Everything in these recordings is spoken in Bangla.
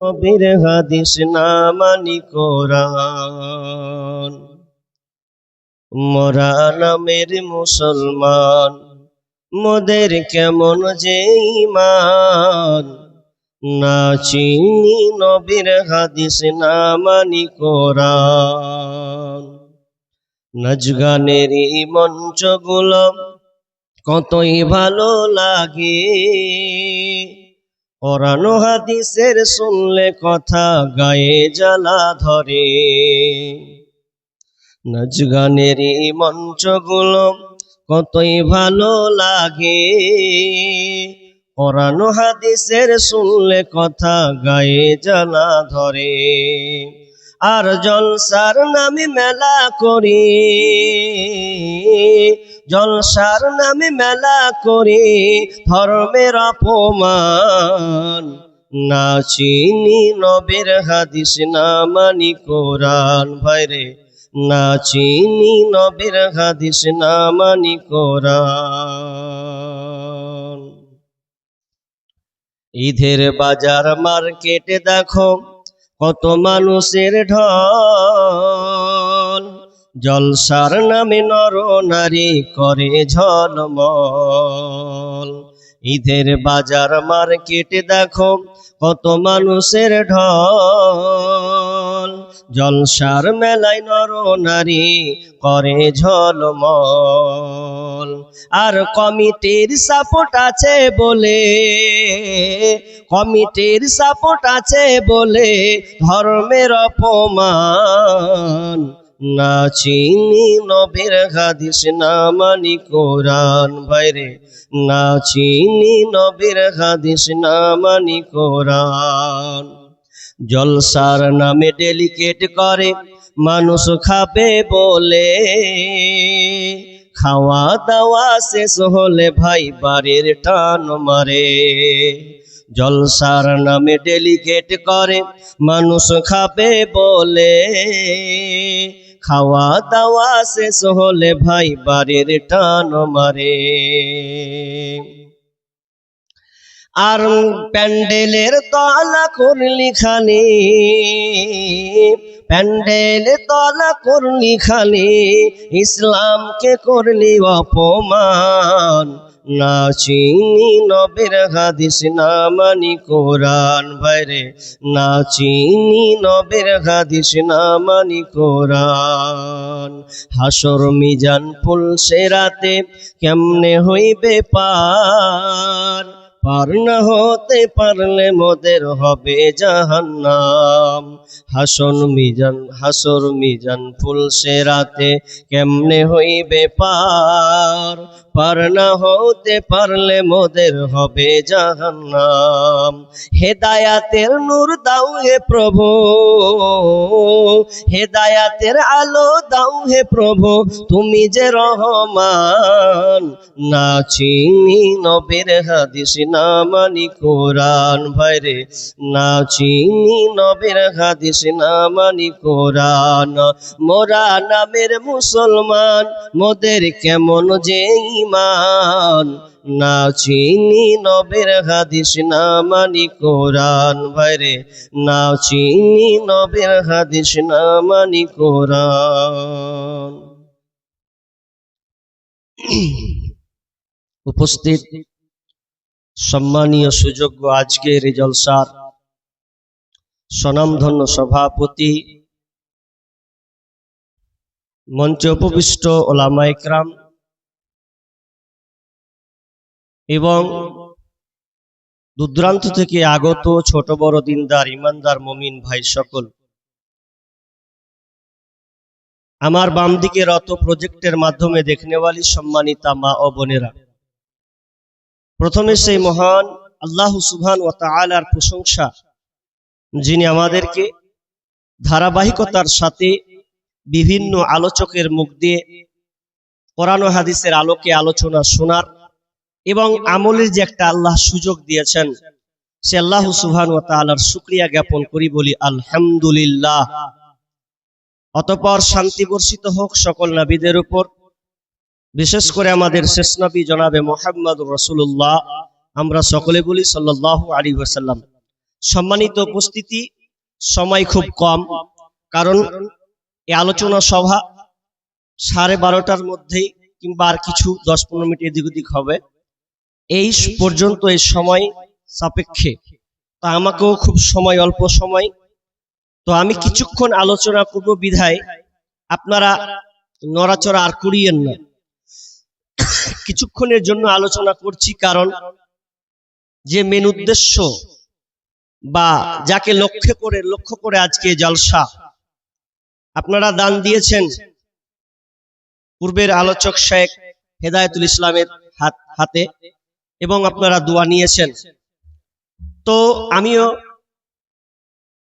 নবীর হাদিস না মানি কোরআন। মোরা নামের মুসলমান, মোদের কেমন যে ঈমান, না চিনি নবীর হাদিস না মানি কোরআন। নাচ গানের মঞ্চগুলো কতই ভালো লাগে, কোরআন হাদিসের শুনলে কথা গায়ে জ্বালা ধরে। নাচ গানের মঞ্চগুলো কতই ভালো লাগে, কোরআন হাদিসের শুনলে কথা গায়ে জ্বালা ধরে। আর জলসার নামে মেলা করি, জলসার নামে মেলা করি ধর্মের অপমান, না চিনি নবীর হাদিস না মানি কোরআন। ভাইরে না চিনি নবীর হাদিস না মানি কোরআন। ঈদের বাজার মার্কেটে দেখো কত মানুষের ঢল, জলসার নামে নর নারী করে ঝলমল। ঈদের বাজার মার্কেটে দেখো কত মানুষের ঢল, জলসার মেলায় নর নারী করে ঝলমল। আর কমিটির সাপোর্ট আছে বলে, কমিটির সাপোর্ট আছে বলে ধর্মের অপমান, না চিনি নবীর হাদিস না মানি কোরআন। ভাইরে না চিনি নবীর হাদিস না মানি কোরআন। জলসার নামে ডেলিকেট করে মানুষ খাবে বলে, খাওয়া দাওয়া শেষ হলে ভাই বাড়ির টান মারে। জলসার নামে ডেলিকেট করে মানুষ খাবে বলে, খাওয়া দাওয়া শেষ হলে ভাই বাড়ির টান মারে। আর প্যান্ডেলের তলা করলি খালি, প্যান্ডেল তলা করলি খালি, ইসলামকে করলি অপমান, না চিনি নবীর হাদিস না মানি কোরআন। ভাইরে না চিনি নবীর হাদিস না মানি কোরআন। হাসর মিজান পুলসে রাতে কেমনে হইবে পার, পার না হতে পারলে মোদের হবে জাহান্নাম। হাসর মিজান পুলসে রাতে কেমনে হইবে পার, পার না হতে পারলে মোদের হবে জাহান্নাম। হেদায়াতের নূর দাও হে প্রভু, হেদায়াতের আলো দাও হে প্রভু, তুমি যে রহমান, না চিনি নবীর হাদিস না মানি কোরআন। ভাইরে না চিনি নবীর হাদিস না মানি কোরআন। মোরা নামের মুসলমান, মোদের কেমন যে ঈমান, না চিনি নবীর হাদিস না মানি কোরআন। ভাইরে না চিনি নবীর হাদিস না মানি কোরআন। উপস্থিত সম্মানীয় সুযোগ্য আজকের এই জলসার স্বনামধন্য সভাপতি, মঞ্চে উপবিষ্ট ওলামায়ে কেরাম এবং দূরদূরান্ত থেকে আগত ছোট বড় দিনদার ইমানদার মুমিন ভাই সকল, আমার বাম দিকে রত প্রজেক্টের মাধ্যমে দেখনেওয়ালি সম্মানিতা মা ও বোনেরা, প্রথমে সেই মহান আল্লাহ সুবহান ওয়া তাআলার প্রশংসা, যিনি আমাদেরকে ধারাবাহিকতার সাথে বিভিন্ন আলোচকের মুখ দিয়ে কোরআন ও হাদিসের আলোকে আলোচনা শোনার এবং আমলের যে একটা আল্লাহ সুযোগ দিয়েছেন, সে আল্লাহ সুবহানাহু ওয়া তাআলার শুকরিয়া জ্ঞাপন করি, বলি আলহামদুলিল্লাহ। অতঃপর শান্তি বর্ষিত হোক সকল নবীদের উপর, বিশেষ করে আমাদের শেষ নবী জনাবে মুহাম্মদুর রাসূলুল্লাহ, আমরা সকলে বলি সাল্লাল্লাহু আলাইহি ওয়াসাল্লাম। সম্মানিত উপস্থিতি, সময় খুব কম, কারণ এই আলোচনা সভা 12:30টার মধ্যেই কিংবা আর কিছু 10-15 মিনিট এদিক ওদিক হবে। এই পর্যন্ত এই সময় সাপেক্ষে তা আমাকেও খুব সময়, অল্প সময়, তো আমি কিছুক্ষণ আলোচনা করব বিধায় আপনারা নড়াচড়া আর করিয়েন না। কিছুক্ষণের জন্য আলোচনা করছি, কারণ যে মেন উদ্দেশ্য বা যাকে লক্ষ্য করে আজকে জলসা, আপনারা দান দিয়েছেন পূর্বের আলোচক শেখ হেদায়েতুল ইসলামের হাতে এবং আপনারা দোয়া নিয়েছেন। তো আমিও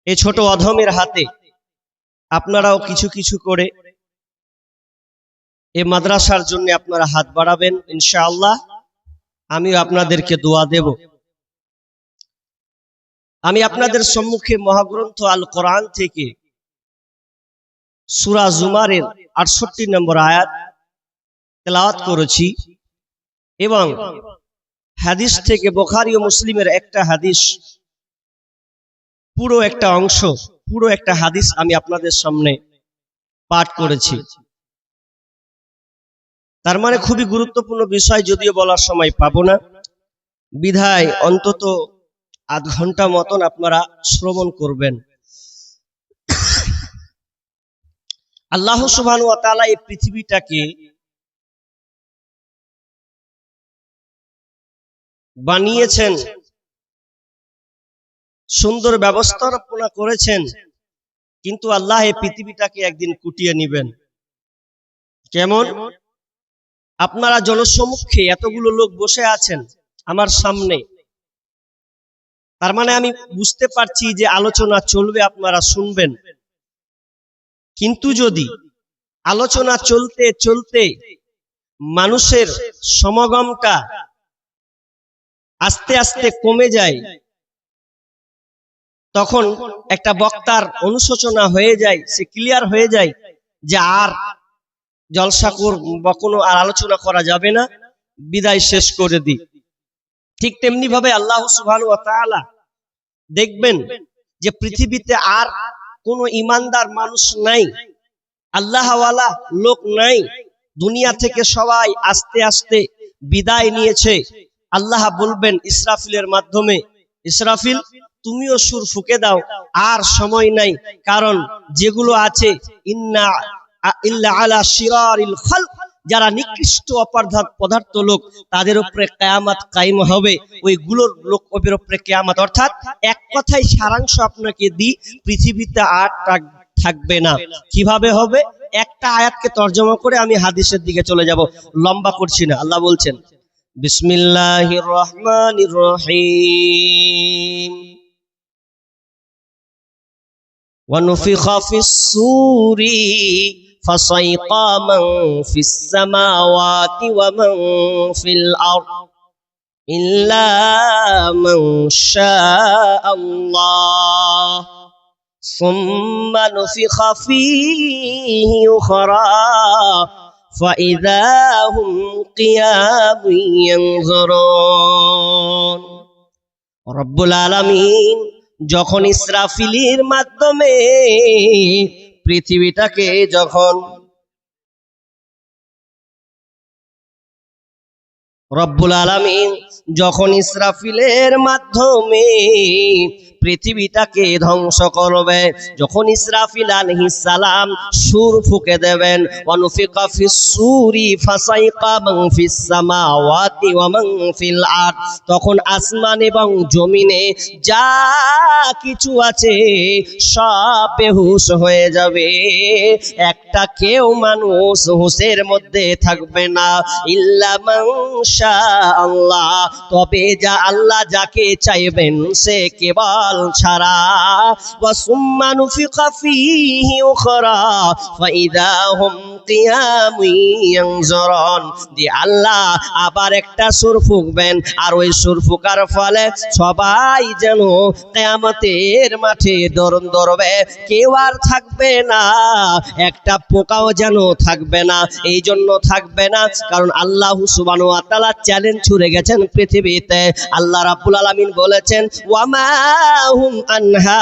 এই ছোট অধমের হাতে আপনারাও কিছু কিছু করে এই মাদ্রাসার জন্য আপনারা হাত বাড়াবেন ইনশাআল্লাহ। আমিও আপনাদেরকে দোয়া দেব। আমি আপনাদের সম্মুখে মহাগ্রন্থ আল কোরআন থেকে সূরা জুমারের 68 নম্বর আয়াত তেলাওয়াত করেছি এবং হাদিস থেকে বুখারী ও মুসলিমের একটা হাদিস, পুরো একটা অংশ, পুরো একটা হাদিস আমি আপনাদের সামনে পাঠ করেছি। তার মানে খুবই গুরুত্বপূর্ণ বিষয়, যদিও বলার সময় পাবো না, বিধায় অন্তত আধ ঘন্টা মতন আপনারা শ্রবণ করবেন। আল্লাহ সুবহানাহু ওয়া তাআলা এই পৃথিবীটাকে বানিয়েছেন, সুন্দর ব্যবস্থাপনা করেছেন, কিন্তু আল্লাহ এই পৃথিবীটাকে একদিন কুটিয়ে নেবেন। কেমন? আপনারা জনসম্মুখে এতগুলো লোক বসে আছেন আমার সামনে, তার মানে আমি বুঝতে পারছি যে আলোচনা চলবে, আপনারা শুনবেন। কিন্তু যদি আলোচনা চলতে চলতে মানুষের সমাগমটা আস্তে আস্তে কমে যায়, তখন একটা বক্তার অনুশোচনা হয়ে যায়, সে ক্লিয়ার হয়ে যায় যে আর জলসা বা কোনো আর আলোচনা করা যাবে না, বিদায় শেষ করে দিই। ঠিক তেমনি ভাবে আল্লাহ সুবহানাহু ওয়া তাআলা দেখবেন যে পৃথিবীতে আর কোনো ইমানদার মানুষ নাই, আল্লাহওয়ালা লোক নাই, দুনিয়া থেকে সবাই আস্তে আস্তে বিদায় নিয়েছে। আল্লাহ বলবেন ইসরাফিলের মাধ্যমে, ইসরাফিল তুমিও সুর ফুঁকে দাও, আর সময় নাই, কারণ যেগুলো আছে ইন্না ইল্লা আলা শিরারিল খালক, যারা নিকৃষ্ট অপদার্থ লোক, তাদের উপরে কিয়ামত কায়েম হবে, ওইগুলোর লোকের উপরে কিয়ামত। অর্থাৎ এক কথায় সারাংশ আপনাকে দিই, পৃথিবীতে আর থাকবে না। কিভাবে হবে? একটা আয়াতকে তরজমা করে আমি হাদিসের দিকে চলে যাব, লম্বা করছি না। আল্লাহ বলছেন বিসমিল্লাহির রহমানির রহিম وَنُفِخَ فِي الصُّورِ فَصَعِقَ مَن فِي السَّمَاوَاتِ وَمَن فِي الْأَرْضِ إِلَّا مَن شَاءَ اللَّهُ ثُمَّ نُفِخَ فِيهِ أُخْرَى فَإِذَا هُمْ قِيَامٌ يَنظُرُونَ। রব্বুল আলামিন যখন ইসরাফিলের মাধ্যমে পৃথিবীটাকে যখন রব্বুল আলামিন যখন ইসরাফিলের মাধ্যমে পৃথিবীটাকে ধ্বংস করবে, যখন ইসরাফিল আলাইহিস সালাম সুর ফুঁকে দেবেন, ওয়ানুফিকা ফিস সূরি ফাসাইকা মান ফিস সামাওয়াতি ওয়া মান ফিল আরদ, তখন আসমান এবং জমিনে যা কিছু আছে সব বেহুশ হয়ে যাবে, একটা কেউ মানুষ হুঁশের মধ্যে থাকবে না। ইল্লা মান শাআল্লাহ, তবে যা আল্লাহ যাকে চাইবেন সে কেবল ছাড়া। ওয়া সুম্মা নুফিকা ফীহি উখরা ফাইদা হুম কিয়ামুন ইয়ানজুরুন। দি আল্লাহ আবার একটা সুর ফুঁকবেন, আর ওই সুর ফুঁকার ফলে সবাই যেন কিয়ামতের মাঠে দৌড় ধরবে, কেউ আর থাকবে না, একটা পোকাও যেন থাকবে না। এই জন্য থাকবে না কারণ আল্লাহ সুবহানাহু ওয়া তাআলা চ্যালেঞ্জ ছুড়ে গেছেন পৃথিবীতে। আল্লাহ রাব্বুল আলামিন বলেছেন ওয়ামা হুম আনহা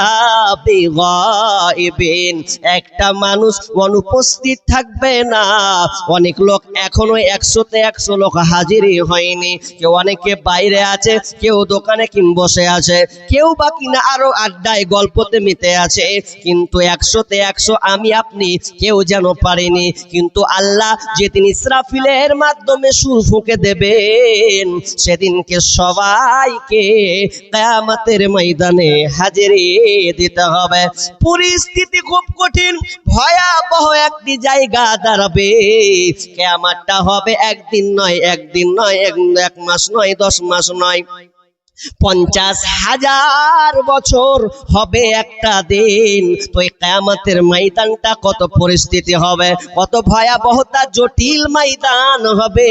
বিগাইবিন, একটা মানুষ অনুপস্থিত থাকবে না। অনেক লোক এখনো 100তে 100 লোক হাজিরই হয়নি, কেউ অনেকে বাইরে আছে, কেউ দোকানে বসে আছে, কেউ বাকি না আরো আড্ডায় গল্পতে মেতে আছে, কিন্তু 100তে 100 আমি আপনি কেউ যেন পারেনি। কিন্তু আল্লাহ যেদিন ইসরাফিলের মাধ্যমে সুর ফুঁকে দেবেন, সেদিনকে সবাইকে কিয়ামতের ময়দানে হাজিরি দিতে হবে। পরিস্থিতি খুব কঠিন, ভয়াবহ একটি জায়গা দাঁড়াবে। কিয়ামতটা হবে একদিন নয়, একদিন নয়, এক মাস নয়, 10 মাস নয়, 50,000 বছর হবে একটা দিন। তো এই কিয়ামতের ময়দানটা কত পরিস্থিতি হবে, কত ভয়াবহতা, জটিল ময়দান হবে।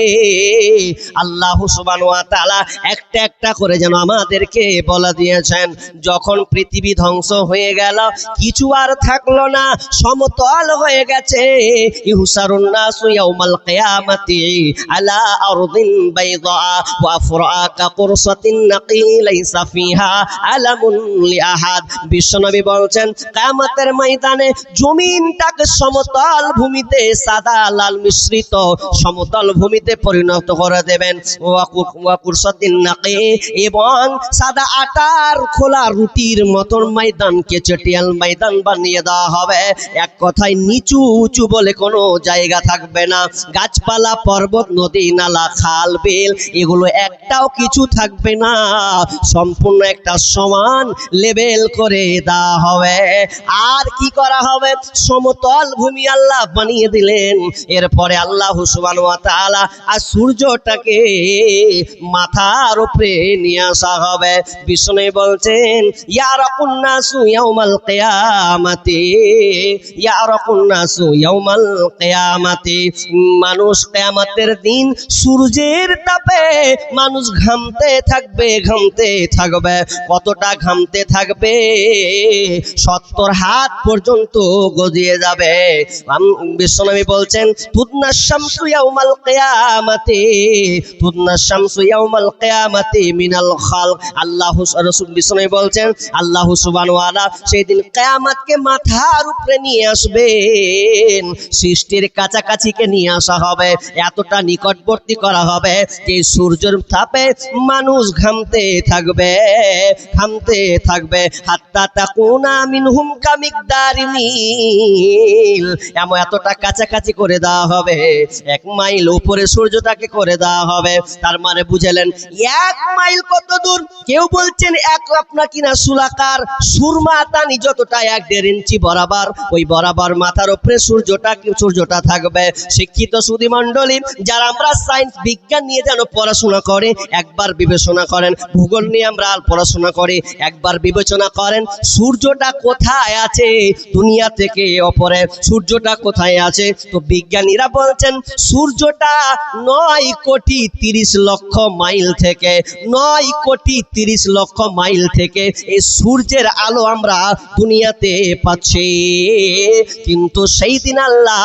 আল্লাহ সুবহানাহু ওয়া তাআলা একটা একটা করে যেন আমাদেরকে বলে দিয়েছেন। যখন পৃথিবী ধ্বংস হয়ে গেল, কিছু আর থাকলো না, সমতল হয়ে গেছে। ইহসারুন নাসু ইয়াউমাল কিয়ামাতি আলা আরদিন বাইদা ওয়া ফুরআকা কুরসাতিন নাকি লাইসা ফিহা আলামুন লিআহাদ। বিশ্বনবী বলছেন কিয়ামতের ময়দানে জমিনটাকে সমতল ভূমিতে, সাদা লাল মিশ্রিত সমতল ভূমিতে পরিণত করে দেবেন। ওয়া কুরসাতিন নাকি, এবং সাদা আটার খোলা রুটির মতন ময়দানকে চটিয়াল ময়দান বানিয়ে দেওয়া হবে। এক কথায় নিচু উঁচু বলে কোনো জায়গা থাকবে না, গাছপালা, পর্বত, নদী, নালা, খাল, বিল এগুলো একটাও কিছু থাকবে না, সম্পূর্ণ একটা সমান লেভেল করে দেওয়া হবে। আর কি করা হবে, সমতল ভূমি আল্লাহ বানিয়ে দিলেন। এরপরে আল্লাহ সুবহানাহু ওয়া তাআলা আর সূর্যটাকে মাথার উপরে নিয়ে আসা হবে। বিষ্ণু বলছেন ইয়ারাকুন নাসু ইয়াউমাল কিয়ামাতি, ইয়ারাকুন নাসু ইয়াউমাল কিয়ামাতি, মানুষ কিয়ামতের দিন সূর্যের তাপে মানুষ ঘামতে থাকবে, ঘামতে থাকবে। কতটা ঘামতে থাকবে, 70 হাত পর্যন্ত গজিয়ে যাবে। বিশ্বনবী বলছেন তুদনা শামসু ইয়াউমাল কিয়ামাতি, তুদনা শামসু ইয়াউমাল কিয়ামাতি মিনাল খালক। আল্লাহ রাসূল বিশ্বনবী বলছেন আল্লাহ সুবহানাহু ওয়া তাআলা সেই দিন কিয়ামতকে মাথার উপরে নিয়ে আসবেন, সৃষ্টির কাছাকাছিকে নিয়ে আসা হবে, এতটা নিকটবর্তী করা হবে যে সূর্যের তাপে মানুষ ঘামতে থাকবে, ঘামতে থাকবে। হাত্তা তাকুনা মিনহুম কামিকদারি মিল, এতটা কাছাকাছি করে দেওয়া হবে, 1 মাইল উপরে সূর্যটাকে করে দেওয়া হবে। তার মানে বুঝলেন 1 মাইল কত দূর? কেউ বলছেন আপনার কিনা সুলাকার সুরমা তানি যতটা 1.5 ইঞ্চি বরাবর, ওই বরাবর মাথার উপরে সূর্যটা থাকবে। শিক্ষিত সুধী মণ্ডলী, যারা আমরা সায়েন্স বিজ্ঞান নিয়ে যেন পড়াশোনা করে একবার বিবেচনা করেন, ভূগোল নিয়ে আমরা পড়াশোনা করি একবার বিবেচনা করেন, সূর্যটা কোথায় আছে দুনিয়া থেকে অপরে, সূর্যটা কোথায় আছে? তো বিজ্ঞানীরা বলছেন সূর্যটা 9 কোটি 30 লক্ষ মাইল থেকে, 9 কোটি 30 লক্ষ মাইল থেকে এই সূর্যের আলো আমরা দুনিয়াতে পাচ্ছি। কিন্তু সেই দিন আল্লাহ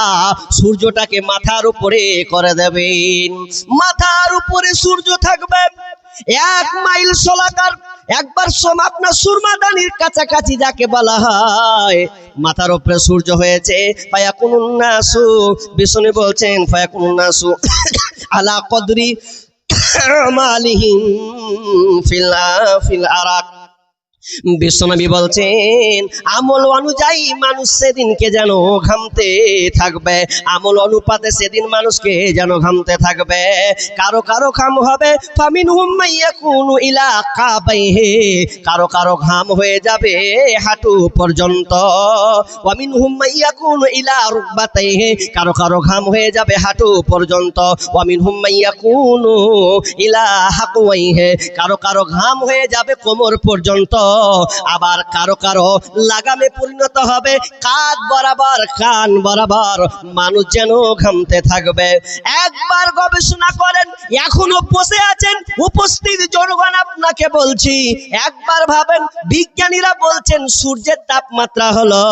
সূর্যটাকে মাথার উপরে করে দেবেন, মাথার উপরে সূর্য থাকবে 1 মাইল সোলাকার। একবার আপনার সুরমাদানির কাছাকাছি যাকে বলা হয়, মাথার উপরে সূর্য হয়েছে। ফায়াকুনুন নাসু, বিষ্ণু বলছেন ফায়াকুনুন নাসু আলা কদরি আমালিহিম ফিল আরাক। বিশ্বনবী বলছেন আমল অনুযায়ী মানুষ সেদিনকে যেন ঘামতে থাকবে, আমল অনুপাতে সেদিন মানুষকে যেন ঘামতে থাকবে। কারো কারো ঘাম হবে ফামিনহুম মাইয়াকুনু ইলা কাবাইহি, কারো কারো ঘাম হয়ে যাবে হাঁটু পর্যন্ত। ওয়ামিনহুম মাইয়াকুনু ইলা রুকবাতাইহি, কারো কারো ঘাম হয়ে যাবে হাঁটু পর্যন্ত। ওয়ামিনহুম মাইয়াকুনু ইলা হাকওয়াইহি, কারো কারো ঘাম হয়ে যাবে কোমর পর্যন্ত। আবার কারো কারো লাগামে পরিণত হবে কাঁধ বরাবর কান বরাবর, মানুষ যেন ঘামতে থাকবে। একবার গবেষণা করেন, এখনো বসে আছেন উপস্থিত জনগণ, আপনাকে বলছি একবার ভাবেন, বিজ্ঞানীরা বলছেন সূর্যের তাপমাত্রা হলো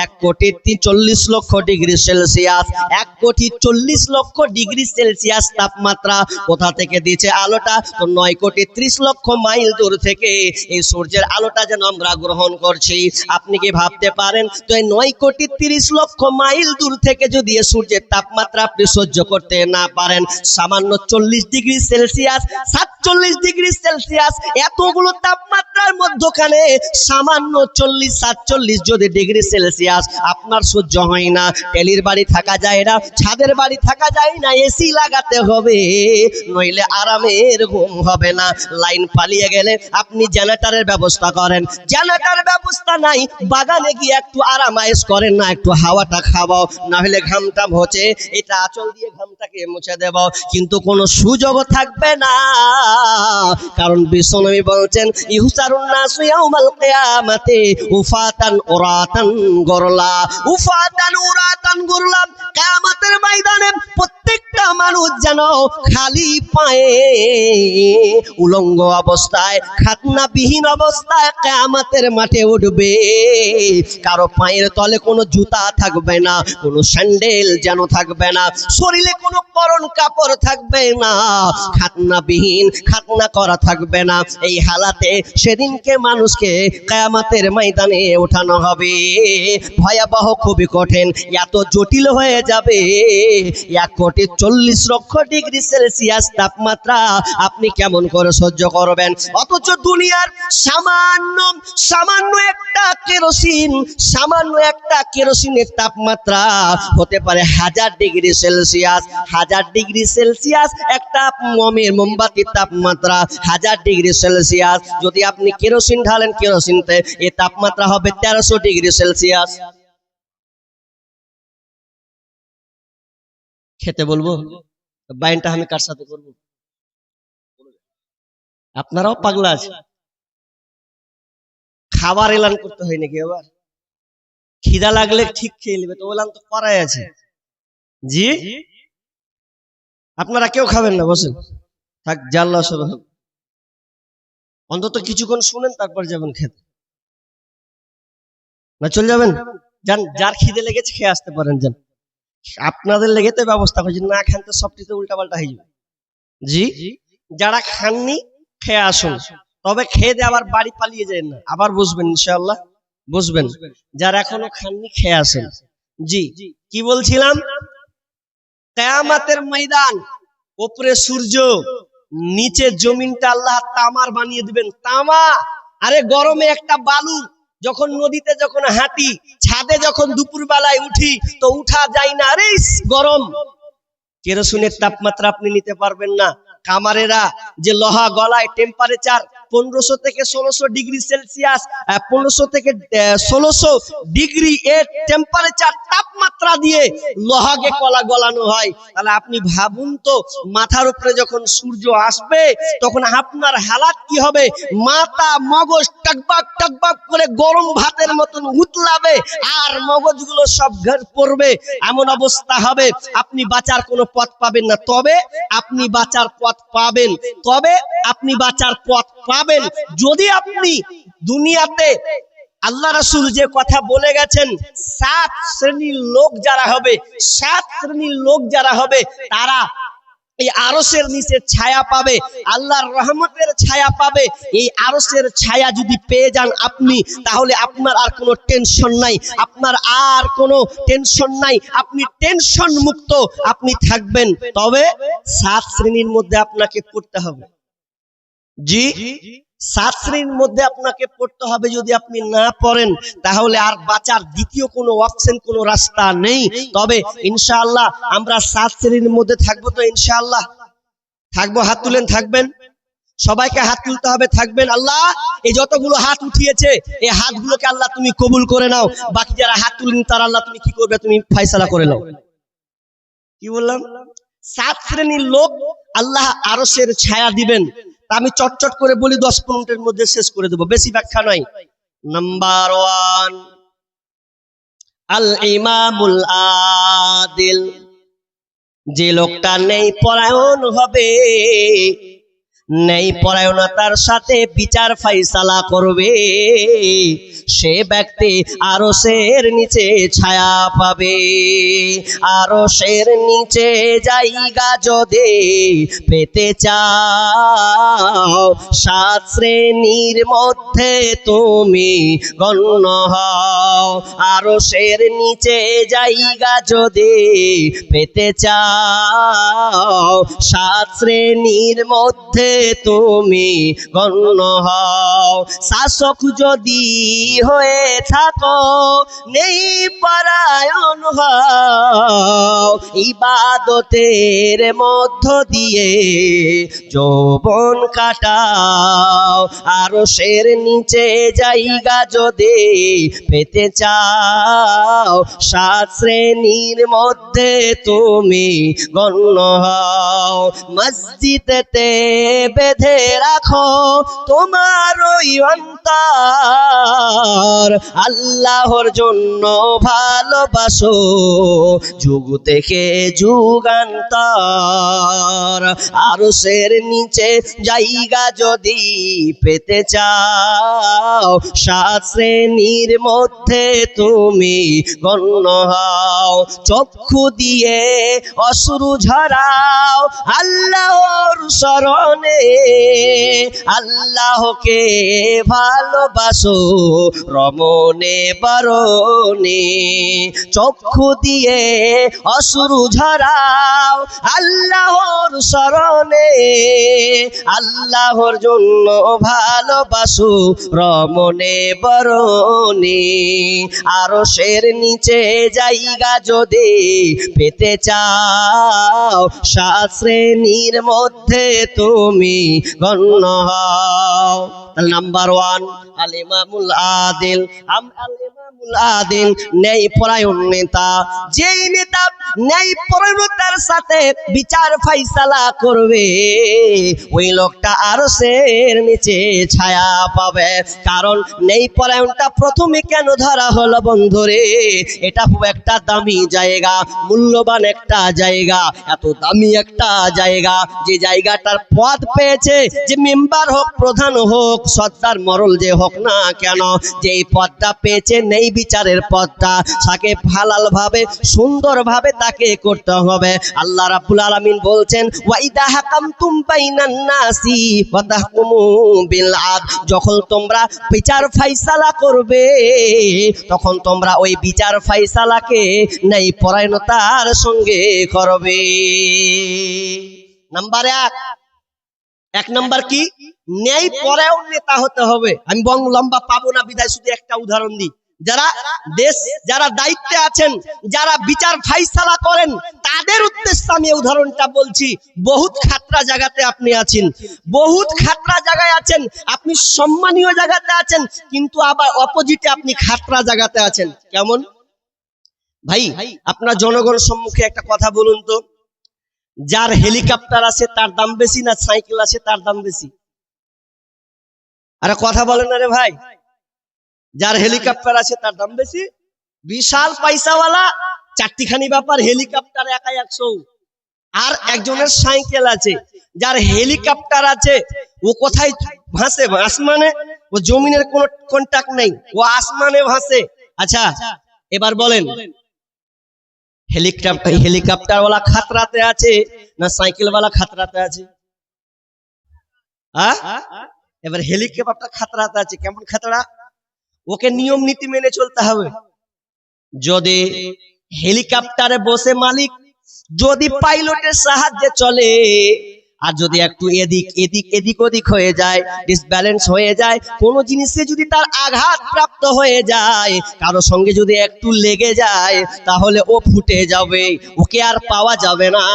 1,40,00,000 ডিগ্রি সেলসিয়াস। 1,40,00,000 ডিগ্রি সেলসিয়াস তাপমাত্রা কোথা থেকে দিচ্ছে আলোটা? তো 9,30,00,000 মাইল দূর থেকে এই সূর্যের আলোটা যেন আমরা গ্রহণ করছি। আপনি কি ভাবতে পারেন? তো এই 9,30,00,000 মাইল দূর থেকে যদি এই সূর্যের তাপমাত্রা আপনি সহ্য করতে না পারেন, সামান্য 40 ডিগ্রি সেলসিয়াস, 47 ডিগ্রি সেলসিয়াস, এতগুলো তাপমাত্রার মধ্যখানে সামান্য 40-47 যদি ডিগ্রি সেলসিয়াস আপনার সহ্য হয় না, টেলির বাড়ি থাকা যায় না, ছাদের বাড়ি থাকা যায় না, এসি লাগাতে হবে, নইলে আরামের ঘুম হবে না। লাইন পালিয়ে গেলে আপনি জেনারেটরের ব্যবস্থা করেন, জেনারেটরের ব্যবস্থা নাই, বাগানে গিয়ে একটু আরামায়েশ করেন না, একটু হাওয়াটা খাওয়াও, না হলে ঘামটাম হচ্ছে, এটা আঁচল দিয়ে ঘামটাকে মুছে দেব, কিন্তু কোনো সুযোগও থাকবে না। কারণ বিশ্বনবী বলছেন ইহসারুন নাসু ইয়াউমাল কিয়ামাতি উফাতান উরাতান গুরলা, উফাতান উরাতান গুরলা, কিয়ামতের ময়দানে প্রত্যেকটা মানুষ যেন খালি পায়ে উলঙ্গ অবস্থায় খাতনাবিহীন অবস্থায় কিয়ামতের মাঠে উঠবে। কারো পায়ের তলে কোনো জুতা থাকবে না, কোনো স্যান্ডেল যেন থাকবে না, শরীরে কোনো পরন কাপড় থাকবে না, খাতনাবিহীন, খাতনা করা থাকবে না। এই হালাতে সেদিনকে মানুষকে কিয়ামতের ময়দানে ওঠানো হবে। ভয়াবহ, খুবই কঠিন, এত জটিল হয়ে যাবে। 1,40,00,000 ডিগ্রি সেলসিয়াস তাপমাত্রা আপনি কেমন করে সহ্য করবেন? অথচ দুনিয়ার সামান্য সামান্য একটা কেরোসিন, সামান্য একটা কেরোসিনের তাপমাত্রা হতে পারে 1000 ডিগ্রি সেলসিয়াস। 1000 ডিগ্রি সেলসিয়াস একটা মোমবাতির তাপমাত্রা 1000 ডিগ্রি সেলসিয়াস। যদি আপনি কেরোসিন ঢালেন কেরোসিনতে, এই তাপমাত্রা হবে 1300 ডিগ্রি সেলসিয়াস। খেতে বলবো, বাইনটা আমি কার সাথে করব? আপনারাও পাগলা আছে, খাবার এলান করতে হয় নাকি? আবার খিদা লাগলে ঠিক খেয়ে নেবে, তো এলান তো করাই আছে। জি, আপনারা কেউ খাবেন না, বসেন, থাক, জাল্লা সব অন্তত কিছুক্ষণ শুনেন, তারপর যাবেন খেতে। না চলে যাবেন? যান, যার খিদে লেগেছে খেয়ে আসতে পারেন, যান। আপনাদের লেগে তো ব্যবস্থা করছি, না খান তো সবটিতে উল্টা পাল্টা হয়ে যাবে। জি, যারা খাননি খেয়ে আসুন, তবে খেয়ে দিয়ে আবার বাড়ি পালিয়ে যায় না, আবার বসবেন, ইনশাআল্লাহ বসবেন। যারা এখনো খাননি খেয়ে আসেন। জি, কি বলছিলাম? কিয়ামতের ময়দান, উপরে সূর্য, নিচে জমিনটা আল্লাহ তামার বানিয়ে দিবেন, তামা। আরে গরমে একটা বালু, যখন নদীতে যখন হাঁটি, ছাদে যখন দুপুর বেলায় উঠি, তো উঠা যায় না, আরে গরম। কেরোসিনের তাপমাত্রা আপনি নিতে পারবেন না। কামারেরা যে লোহা গলায়, টেম্পারেচার 1500 থেকে 1600 ডিগ্রি সেলসিয়াস, 1500 থেকে 1600 ডিগ্রি এর টেম্পারেচার তাপমাত্রা দিয়ে লোহাকে কলা গলানো হয়। তাহলে আপনি ভাবুন তো, মাথার উপরে যখন সূর্য আসবে তখন আপনার হালাত কি হবে? মাথা মগজ টকবক টকবক করে গরম ভাতের মতন উতলাবে, আর মগজগুলো সব ঘর পড়বে, এমন অবস্থা হবে আপনি বাঁচার কোনো পথ পাবেন না। তবে আপনি বাঁচার পথ পাবেন, তবে আপনি বাঁচার পথ পাবেন যদি আপনি দুনিয়াতে আল্লাহ রাসূল যে কথা বলে গেছেন, 7 শ্রেণীর লোক যারা হবে, 7 শ্রেণীর লোক যারা হবে, তারা এই আরশের নিচে ছায়া পাবে, আল্লাহর রহমতের ছায়া পাবে। এই আরশের ছায়া যদি পেয়ে যান আপনি, তাহলে আপনার আর কোনো টেনশন নাই, আপনার আর কোনো টেনশন নাই, আপনি টেনশন মুক্ত আপনি থাকবেন। তবে 7 শ্রেণীর মধ্যে আপনাকে পড়তে হবে। জি, 7 শ্রেণীর মধ্যে আপনাকে পড়তে হবে। যদি আপনি না পড়েন, তাহলে আর বাঁচার দ্বিতীয় কোনো অপশন, কোনো রাস্তা নেই। তবে ইনশাআল্লাহ আমরা 7 শ্রেণীর মধ্যে থাকবো, তো ইনশাআল্লাহ থাকবো। হাত তুলেন, থাকবেন, সবাইকে হাত তুলতে হবে, থাকবেন। আল্লাহ, এই যতগুলো হাত উঠিয়েছে, এই হাতগুলোকে আল্লাহ তুমি কবুল করে নাও। বাকি যারা হাত তুলেন, তারা আল্লাহ তুমি কি করবে, তুমি ফয়সালা করে নাও। কি বললাম? 7 শ্রেণীর লোক আল্লাহ আরশের ছায়া দিবেন। তা আমি চটচট করে বলি 10 মিনিটের মধ্যে শেষ করে দেব, বেশি ব্যাখ্যা নাই। নাম্বার 1, আল ইমামুল আদিল। যে লোকটা নেই পরায়ণ হবে, নেই পরায়ণতার সাথে বিচার ফাইসালা করবে, সে ব্যক্তি আরশের নিচে ছায়া পাবে। আরশের নিচে জায়গা যদি পেতে চাও, 7 শ্রেণীর মধ্যে তুমি গণ্য হও। আরশের নিচে জায়গা যদি পেতে চাও, 7 শ্রেণীর মধ্যে তুমি গণ্য হও। শাসক যদি হয়ে থাকো, নেই পরায়ণ হও, ইবাদতের মধ্য দিয়ে যৌবন কাটাও। আরশের নিচে জায়গা যদি পেতে চাও, 7 শ্রেণীর মধ্যে তুমি গণ্য হও। মসজিদেতে বেঁধে রাখো তোমার ওই অন্তর, আল্লাহর জন্য ভালোবাসো যুগ থেকে যুগান্তর। আরশের নিচে জায়গা যদি পেতে চাও, 7 শ্রেণীর মধ্যে তুমি গণ্য হও। চক্ষু দিয়ে অশ্রু ঝরাও আল্লাহর শরণে, আল্লাহকে ভালোবাসো রমনে বরণে। চক্ষু দিয়ে অশ্রু ঝরাও আল্লাহর শরণে, আল্লাহর জন্য ভালোবাসো রমনে বরণে। আরশের নিচে জায়গা যদি পেতে চাও, 7 শ্রেণীর মধ্যে তুমি গণ্য হও। তাহলে নাম্বার 1 আল ইমামুল আদিল। আল ইমামুল আদিল ন্যায় পরায়ণ নেতা। যেই নেতা ন্যায় পরায়ণতার সাথে বিচার ফাইসালা করবে, ওই লোকটা আরশের নিচে ছায়া পাবে। কারণ ন্যায় পরায়ণটা প্রথমে কেন ধরা হলো বন্ধুরে? এটা খুব একটা দামি জায়গা, মূল্যবান একটা জায়গা, এত দামি একটা জায়গা, যে জায়গাটার পদ পেয়েছে, যে মেম্বার হোক, প্রধান হোক, সর্দার মরল যে হোক না কেন, যে পদটা পেয়েছে নেই বিচারের পদটা, তাকে হালাল ভাবে সুন্দর ভাবে তাকে করতে হবে। আল্লাহ রাব্বুল আলামিন বলছেন, ওয়াইদা হাকামতুম বাইনান নাসি ফাতাহকুমু বিল আদল। যখন তোমরা বিচার ফাইসালা করবে, তখন তোমরা ওই বিচার ফাইসালাকে নেই পরায়ণতার সঙ্গে করবে। নাম্বার 1 নাম্বার কি? ন্যায় পরায়ণ নেতা হতে হবে। আমি বং লম্বা পাবো না বিধায় শুধু একটা উদাহরণ দিই। যারা দায়িত্বে আছেন, যারা বিচার ফাইসালা করেন, তাদের উদ্দেশ্যে আমি উদাহরণটা বলছি। বহুত খাতরা জায়গাতে আপনি আছেন, বহুত খাতরা জায়গায় আছেন, আপনি সম্মানীয় জায়গাতে আছেন, কিন্তু আবার অপোজিটে আপনি খাতরা জায়গাতে আছেন। কেমন ভাই? আপনার জনগণ সম্মুখে একটা কথা বলুন তো, যার হেলিকপ্টার আছে তার দাম বেশি না সাইকেল আছে তার দাম বেশি? আরে কথা বলেন না রে ভাই। যার হেলিকপ্টার আছে তার দাম বেশি। বিশাল পয়সাওয়ালা, 4টিখানি ব্যাপার, হেলিকপ্টার একাই 100। আর একজনের সাইকেল আছে। যার হেলিকপ্টার আছে ও কোথায় ভাসে? আসমানে। ও জমিনের কোনো কন্টাক্ট নেই, ও আসমানে ভাসে। আচ্ছা এবার বলেন, হেলিকপ্টার ওয়ালা খাতরাতে আছে না সাইকেল ওয়ালা খাতরাতে আছে? এবার হেলিকপ্টার খাতরাতে আছে। কেমন খাতরা? ওকে নিয়ম নীতি মেনে চলতে হবে। যদি হেলিকপ্টারে বসে মালিক যদি পাইলটের সাহায্যে চলে, আর যদি একটু এদিক ওদিক হয়ে যায়, ডিসব্যালেন্স হয়ে যায়, কোন জিনিসে যদি তার আঘাত প্রাপ্ত হয়ে যায়, কারো সঙ্গে যদি একটু লেগে যায়, তাহলে ও ফুটে যাবে, ওকে আর পাওয়া যাবে না,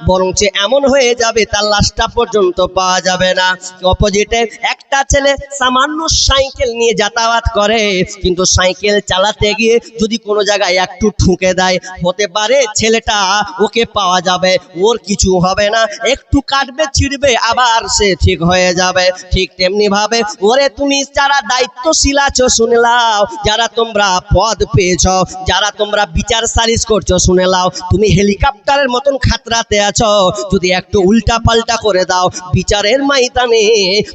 বরঞ্চ এমন হয়ে যাবে তার লাশটা পর্যন্ত পাওয়া যাবে না। অপোজিটে একটা ছেলে সামান্য সাইকেল নিয়ে যাতায়াত করে, কিন্তু সাইকেল চালাতে গিয়ে যদি কোনো জায়গায় একটু ঠুকে দেয়, হতে পারে ছেলেটা ওকে পাওয়া যাবে, ওর কিছু হবে না, একটু কাটবে ছিড়বে আবার সে ঠিক হয়ে যাবে। ঠিক তেমনি ভাবে ওরে তুমি যারা দায়িত্বশীল আছো শুনে লাও, যারা তোমরা পদ পেয়েছো, যারা তোমরা বিচার সালিশ করছো শুনে লাও, তুমি হেলিকপ্টারের মতন খাতরাতে আছো, যদি একটু উল্টা পাল্টা করে দাও বিচারের ময়দানে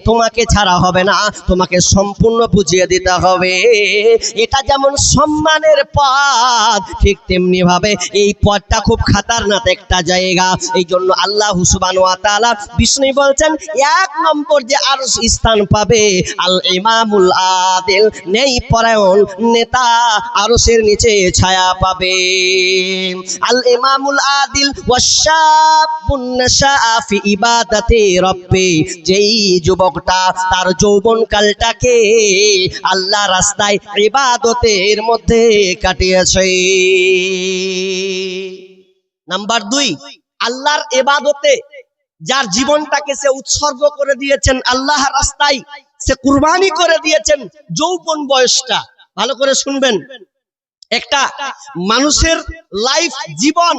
তোমাকে ছাড়া হবে না, তোমাকে সম্পূর্ণ বুঝিয়ে দিতে হবে। এটা যেমন সম্মানের পদ, ঠিক তেমনি ভাবে এই পদটা খুব খাতারনাক একটা জায়গা। এই জন্য আল্লাহ সুবহানাহু ওয়া তাআলা বিষ্ণু বলছেন 1 নম্বর যে আরশ স্থান পাবে আল ইমামুল আদিল, ন্যায় পরায়ণ নেতা আরশের নিচে ছায়া পাবে। আল ইমামুল আদিল ওয়াশাবুন নাশাআ ফি ইবাদাতি রাব্বি, যেই যুবকটা তার যৌবনকালটাকে আল্লাহ রাস্তায় ইবাদতের মধ্যে কাটিয়েছে। নাম্বার 2, আল্লাহর ইবাদতে যার জীবনটাকে সে উৎসর্গ করে দিয়েছেন আল্লাহ রাস্তায়, সে কুরবানি করে দিয়েছেন যৌবন বয়সটা। ভালো করে শুনবেন, একটা মানুষের লাইফ জীবন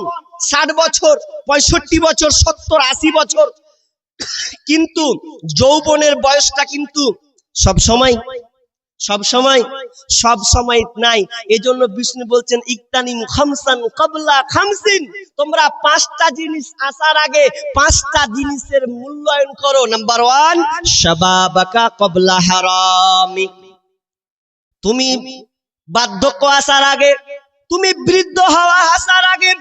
60 বছর, 65 বছর, 70, 80 বছর, কিন্তু যৌবনের বয়সটা কিন্তু সব সময় নাই। এজন্য বিষ্ণু বলছেন ইকতানিম খামসান ক্বাবলা খামসিন, তোমরা 5টা জিনিস আসার আগে 5টা জিনিসের মূল্যায়ন করো। নাম্বার 1, শাবাবাকা ক্বাবলা হারামি, তুমি বার্ধক্য আসার আগে, তুমি বৃদ্ধ হওয়া আসার আগে,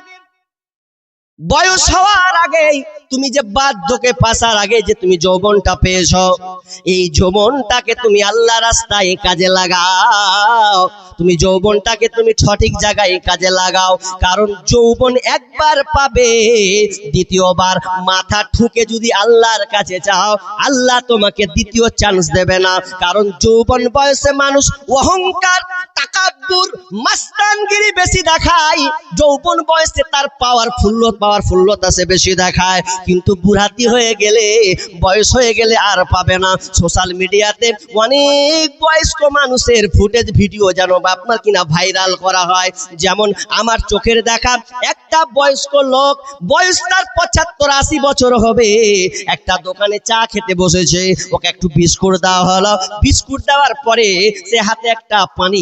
বয়স হওয়ার আগে, তুমি যে বার্ধক্যে পাসার আগে যে তুমি যৌবনটা পেয়েছো, এই যৌবনটাকে তুমি আল্লাহ রাস্তায় কাজে লাগাও। তুমি যৌবনটাকে তুমি সঠিক জায়গায় কাজে লাগাও, কারণ যৌবন একবার পাবে, দ্বিতীয়বার মাথা ঠুকে যদি আল্লাহর কাছে চাও আল্লাহ তোমাকে দ্বিতীয় চান্স দেবে না। কারণ যৌবন বয়সে মানুষ অহংকার, তাকাব্বুর, মাস্তানগিরি বেশি দেখায়। যৌবন বয়সে তার পাওয়ারফুলতা সে বেশি দেখায়, কিন্তু বুড়াতি হয়ে গেলে, বয়স হয়ে গেলে আর পাবে না। সোশ্যাল মিডিয়াতে অনেক বয়স্ক মানুষের ফুটেজ ভিডিও যেন আপনার কিনা ভাইরাল করা হয়। যেমন আমার চোখের দেখা একটা বয়স্ক লোক, বয়স তার 75-80 বছর হবে, একটা দোকানে চা খেতে বসেছে, ওকে একটু বিস্কুট দেওয়া হলো। বিস্কুট দেওয়ার পরে সে হাতে একটা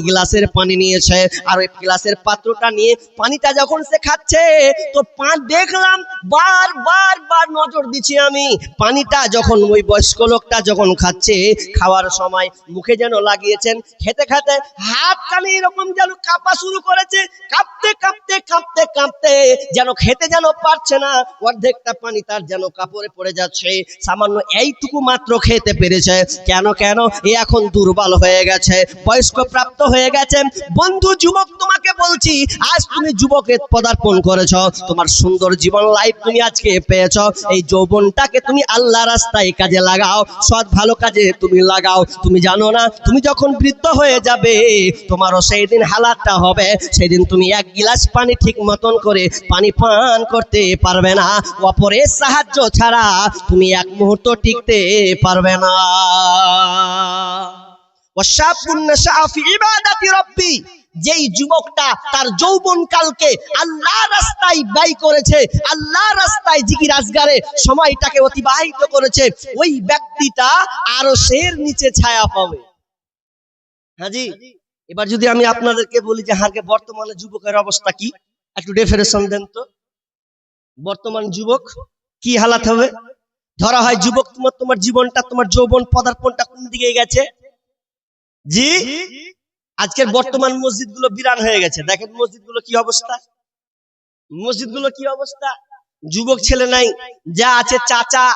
গ্লাসের পানি নিয়েছে, আর ওই গ্লাসের পাত্রটা নিয়ে পানিটা যখন সে খাচ্ছে, তো দেখলাম বার নজর দিচ্ছি আমি, পানিটা যখন ওই বয়স্ক লোকটা যখন খাচ্ছে, খাওয়ার সময় মুখে যেন লাগিয়েছেন, খেতে খেতে হাতখানি এরকম যেন কাঁপা শুরু করেছে, কাঁপতে যেন খেতে যেন পারছে না, অর্ধেকটা পানি তার যেন কাপড়ে পড়ে যাচ্ছে। সামান্য এইটুকু মাত্র খেতে পেরেছে। কেন এ এখন দুর্বল হয়ে গেছে, বয়স্ক প্রাপ্ত হয়ে গেছে। বন্ধু যুবক, তোমাকে বলছি, আজ তুমি যুবকের পদার্পণ করেছ, তোমার সুন্দর জীবন লাইফ তুমি আজকে পেয়েছ। এই যৌবনটাকে তুমি আল্লাহ রাস্তায় কাজে লাগাও, সৎ ভালো কাজে তুমি লাগাও। তুমি জানো না, তুমি যখন বৃদ্ধ হয়ে যাবে তোমারও সেই দিন হালাতটা হবে, সেই দিন তুমি 1 গিলাস পানি ঠিক মতন করে পানি পান করতে পারবে না, অপরের সাহায্য ছাড়া তুমি 1 মুহূর্ত টিকতে পারবে না। ওয়াশাবুন নাশাআ ফি ইবাদাতি রাব্বি, যেই যুবকটা তার যৌবন কালকে আল্লাহ রাস্তায় ব্যয় করেছে, আল্লাহ রাস্তায় জিকির আজগারে সময়টাকে অতিবাহিত করেছে, ওই ব্যক্তিটা আরশের নিচে ছায়া পাবে। হাজি, এবার যদি আমি আপনাদেরকে বলি যে হারকে বর্তমানে যুবকের অবস্থা কি, একটু ডেফিনেশন দেন তো। বর্তমান যুবক কি হালাত হবে? ধরা হয় যুবক, তোমার জীবনটা, তোমার যৌবন পদার্পণটা কোন দিকে গেছে? জি, আজকের বর্তমান মসজিদগুলো বিরান হয়ে গেছে। দেখেন মসজিদগুলো কি অবস্থা, যুবক ছেলে নাই, যা আছে চাচা,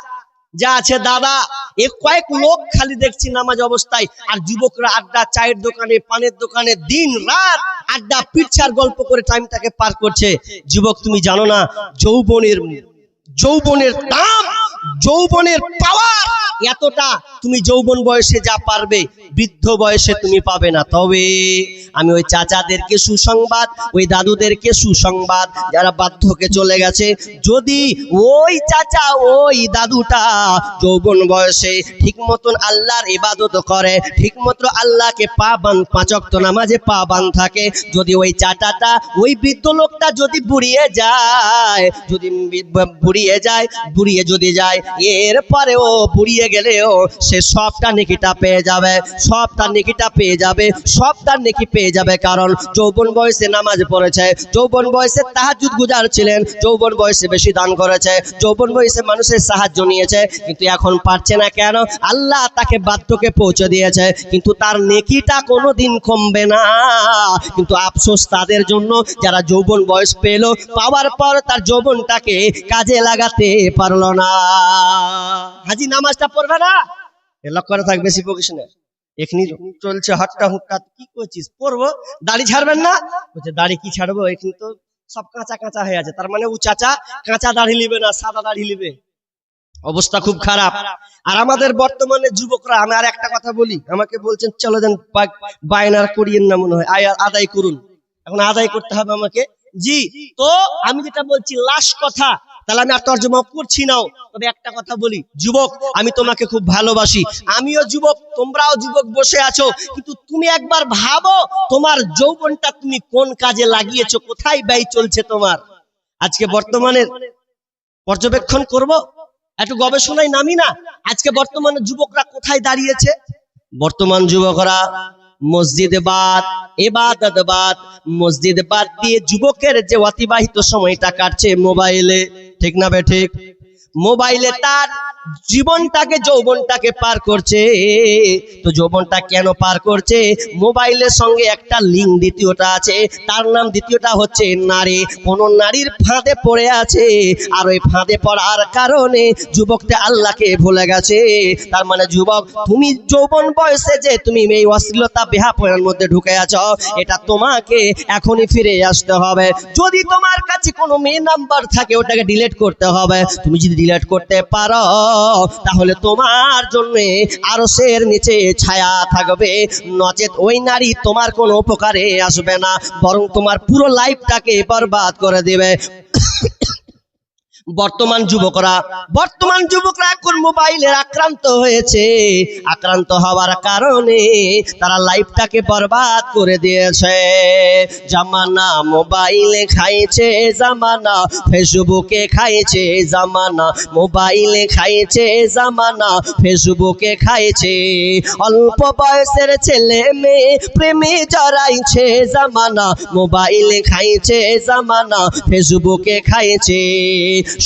যা আছে দাদা, এ কয়েক লোক খালি দেখছি নামাজ অবস্থায়। আর যুবকরা আড্ডা, চায়ের দোকানে, পানের দোকানে দিন রাত আড্ডা, পিছার গল্প করে টাইমটাকে পার করছে। যুবক, তুমি জানো না যৌবনের দাম, যৌবনের পাওয়ার এতটা তুমি যৌবন বয়সে যা পারবে বৃদ্ধ বয়সে তুমি পাবে না। তবে আমি ওই চাচাদেরকে সুসংবাদ, ওই দাদুদেরকে সুসংবাদ, যারা বার্ধক্যে চলে গেছে, যদি ওই চাচা ওই দাদুটা যৌবন বয়সে ঠিক মতন আল্লাহর ইবাদত করে, ঠিক মতো আল্লাহকে পাঁচ ওয়াক্ত নামাজে পাবান থাকে, যদি ওই চাচাটা ওই বৃদ্ধ লোকটা যদি বুড়িয়ে যায়, যদি বুড়িয়ে যদি যায়, এরপরেও বুড়িয়ে গেলেও সে সবটা নেকিটা পেয়ে যাবে, সবটা নেকিটা পেয়ে যাবে, সবটা নেকি পেয়ে যাবে। কারণ যৌবন বয়সে নামাজ পড়েছে, যৌবন বয়সে তাহাজ্জুদ গুজার ছিলেন, যৌবন বয়সে বেশি দান করেছে, যৌবন বয়সে মানুষের সাহায্য নিয়েছে, কিন্তু এখন পারছে না কেন? আল্লাহ তাকে বার্ধক্যে পৌঁছে দিয়েছে, কিন্তু তার নেকিটা কোনোদিন কমবে না। কিন্তু আফসোস তাদের জন্য যারা যৌবন বয়স পেল, পাওয়ার পর তার যৌবনটাকে কাজে লাগাতে পারলো না। হাজি নামাজটা পড়বে না, লক্ষ্য করে থাক, বেশি বকিস না। এখনি চলছে হট্টা হুট্টা, কি করছিস? পড়বো, দাড়ি ছাড়বেন না? বলছে দাড়ি কি ছাড়বো, এখানে তো সব কাঁচা কাঁচা হয়ে আছে। তার মানে ও চাচা কাঁচা দাড়ি নিবে না, সাদা দাড়ি নিবে। অবস্থা খুব খারাপ। আর আমাদের বর্তমানে যুবকরা, আমি আর একটা কথা বলি, আমাকে বলছেন চলো যান বায়নার করিয়েন না, মনে হয় আদায় করুন। এখন আদায় করতে হবে আমাকে। জি, তো আমি যেটা বলছি লাস্ট কথা, তাহলে আমি আর তর্জমা করছি না। তবে একটা কথা বলি, যুবক আমি তোমাকে খুব ভালোবাসি, আমিও যুবক, তোমরাও যুবক বসে আছো, কিন্তু তুমি একবার ভাবো তোমার যৌবনটা তুমি কোন কাজে লাগিয়েছো, কোথায় ব্যয় চলছে তোমার। আজকে বর্তমানের পর্যবেক্ষণ করব, একটু গবেষণায় নামি না। আজকে বর্তমানে যুবকরা কোথায় দাঁড়িয়েছে? বর্তমান যুবকরা মসজিদে বাদ, ইবাদত বাদ, মসজিদ বাদ দিয়ে যুবকের যে অতিবাহিত সময়টা কাটছে মোবাইলে, ঠিক না বেঠিক? মোবাইলে তার জীবনটাকে, যৌবনটাকে পার করছে। তো যৌবনটা কেন পার করছে? মোবাইলের সঙ্গে একটা লিঙ্ক দ্বিতীয়টা আছে, তার নাম দ্বিতীয়টা হচ্ছে নারী। কোন নারীর ফাঁদে পড়ে আছে, আর ওই ফাঁদে পড়ার কারণে যুবকটা আল্লাহকে ভুলে গেছে। তার মানে যুবক, তুমি যৌবন বয়সে যে তুমি এই অশ্লীলতা বেহাপনার মধ্যে ঢুকে আছো, এটা তোমাকে এখনই ফিরে আসতে হবে। যদি তোমার কাছে কোনো মেয়ে নাম্বার থাকে, ওটাকে ডিলিট করতে হবে। তুমি যদি ডিলিট করতে পারো, তাহলে তোমার জন্য আরশের নিচে ছায়া থাকবে, নচেত ওই নারী তোমার কোনো উপকারে আসবে না, বরং তোমার পুরো লাইফটাকে বরবাদ করে দিবে। বর্তমান যুবকরা এখন মোবাইলের আক্রান্ত হয়েছে। আক্রান্ত হওয়ার কারণে তারা লাইফটাকে বরবাদ করে দিয়েছে। জামানা মোবাইলে খাইছে, জামানা ফেসবুকে খাইছে, জামানা মোবাইলে খাইছে, জামানা ফেসবুকে খাইছে। অল্প বয়সের ছেলে মেয়ে প্রেমে জড়াইছে, জামানা মোবাইলে খাইছে, জামানা ফেসবুকে খাইছে।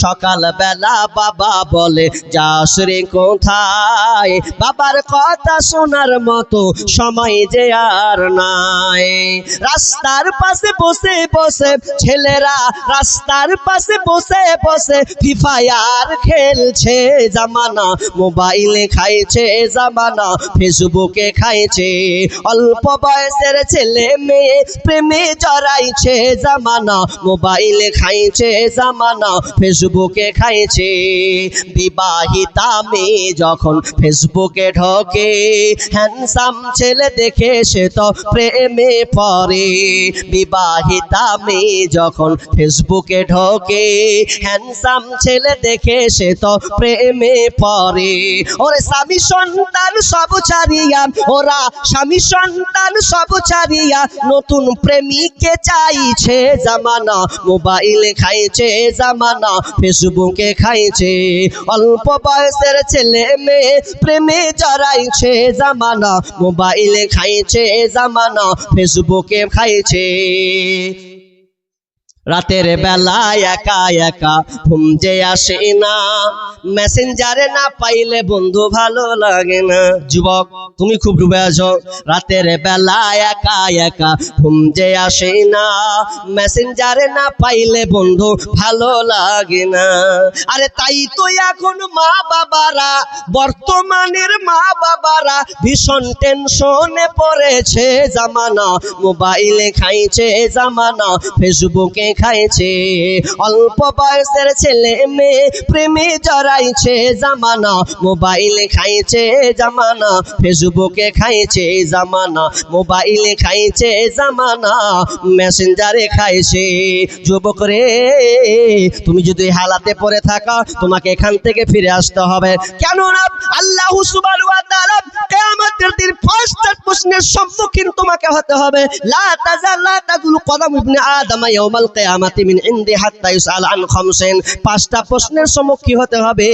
সকাল বেলা বাবা বলে যাস রে কোথায়, বাবার কথা শোনার মতো সময় যে আর নাই। রাস্তার পাশে বসে বসে ছেলেরা, রাস্তার পাশে বসে বসে ফ্রি ফায়ার খেলছে, জামানা মোবাইলে খাইছে, জামানা ফেসবুকে খাইছে। অল্প বয়সের ছেলে মেয়ে প্রেমে জড়াইছে, জামানা মোবাইলে খাইছে, জামানা ফেসবুকে খাইছে। বিবাহিতা মেয়ে যখন ফেসবুকে ঢোকে, হ্যান্ডসাম ছেলে দেখে সে তো প্রেমে পড়ে। বিবাহিতা মেয়ে যখন ফেসবুকে ঢোকে, হ্যান্ডসাম ছেলে দেখে সে তো প্রেমে পড়ে। ওরে স্বামী সন্তান সব ছাড়িয়া, ওরা স্বামী সন্তান সব ছাড়িয়া নতুন প্রেমিককে চাইছে, জামানা মোবাইলে খাইছে, জামানা ফেসবুকে খাইছে। অল্প বয়সের ছেলে মেয়ে প্রেমে জড়াইছে, জামানা মোবাইলে খাইছে, জামানা ফেসবুকে খাইছে। রাতের বেলায় একা একা ঘুম যে আসে না, মেসেঞ্জারে না পাইলে বন্ধু ভালো লাগে না। যুবক তুমি খুব ডুবে আছো, রাতের বেলায় একা একা ঘুম যে আসে না, মেসেঞ্জারে না পাইলে বন্ধু ভালো লাগে না। আরে তাই তো এখন মা বাবারা, বর্তমানের মা বাবারা ভীষণ টেনশনে পড়েছে, জামানা মোবাইলে খাইছে, জামানা ফেসবুকে খাইছে, অল্প বয়সের ছেলে মেয়ে প্রেমে জড়াইছে জামানা, মোবাইলে খাইছে জামানা, ফেসবুকে খাইছে জামানা, মোবাইলে খাইছে জামানা, মেসেঞ্জারে খাইছে। যুবক রে, তুমি যদি হালাতে পড়ে থাকা, তোমাকে এখান থেকে ফিরে আসতে হবে। কেননা আল্লাহ সুবহানাহু ওয়া তাআলা কিয়ামতের দিন পাঁচটা প্রশ্নের সম্মুখীন তোমাকে হতে হবে। লা তাজুলু কদম ইবনে আদম ইয়াউমাল কিয়ামাতি মিন ইনদি হাত্তা ইউসআল আন খামসিন। পাঁচটা প্রশ্নের সম্মুখীন হতে হবে।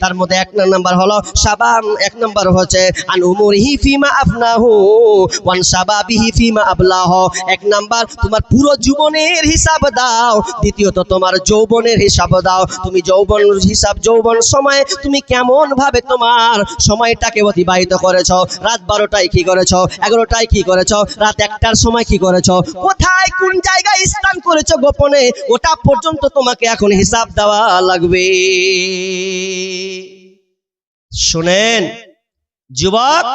তার মধ্যে এক নাম্বার হলো শাবাব, এক নাম্বার হচ্ছে আন উমুরিহি ফিমা আফনাহু ওয়ান শাবাবিহি ফিমা আবলাহু। এক নাম্বার তোমার পুরো জীবনের হিসাব দাও, দ্বিতীয়ত তোমার যৌবনের হিসাব দাও। তুমি যৌবন হিসাব, যৌবন সময়ে তুমি কেমন ভাবে তোমার সময়টাকে অতিবাহিত করেছো, রাত 12টায় কি করেছো, 11টায় কি করেছো, রাত 1টার সময় কি করেছো, কোথায় কোন জায়গায় স্নান করেছো গোপনে, ওটা পর্যন্ত তোমাকে এখন হিসাব দেওয়া লাগবে। শুনেন যুবক,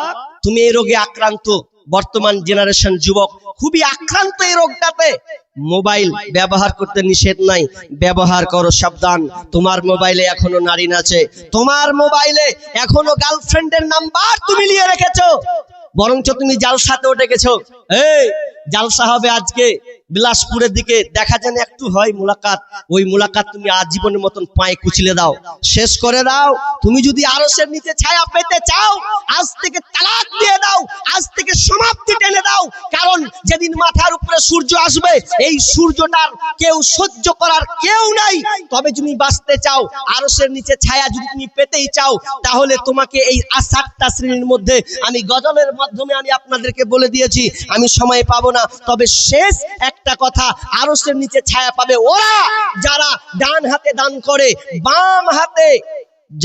তুমি এই রোগে আক্রান্ত, বর্তমান জেনারেশন যুবক খুবই আক্রান্ত এই রোগটাতে। মোবাইল ব্যবহার করতে নিষেধ নাই, ব্যবহার করো, সাবধান। তোমার মোবাইলে এখনো নারী আছে, তোমার মোবাইলে এখনো গার্লফ্রেন্ডের নাম্বার তুমি নিয়ে রেখেছো, বরঞ্চ তুমি জালসাতে উঠে গেছো। এই জালসা হবে আজকে বিলাসপুরের দিকে, দেখা যেন একটু হয় মুলাকাত, ওই মুলাকাত তুমি আজীবনের মতন পায়ে কুচলে দাও, শেষ করে দাও। তুমি যদি আরশের নিচে ছায়া পেতে চাও, আজ থেকে তালাক দিয়ে দাও, আজ থেকে সমাপ্তি টেনে দাও। কারণ যেদিন মাথার উপরে সূর্য আসবে, এই সূর্যটার কেউ সহ্য করার কেউ নাই। তবে তুমি বাঁচতে চাও, আরশের নিচে ছায়া যদি তুমি পেতেই চাও, তাহলে তোমাকে এই 7টা শ্রেণীর মধ্যে আমি গজলের মাধ্যমে আমি আপনাদেরকে বলে দিয়েছি, আমি সময় পাবো না। তবে শেষ একটা কথা, আরশের নিচে ছায়া পাবে ওরা যারা ডান হাতে দান করে, বাম হাতে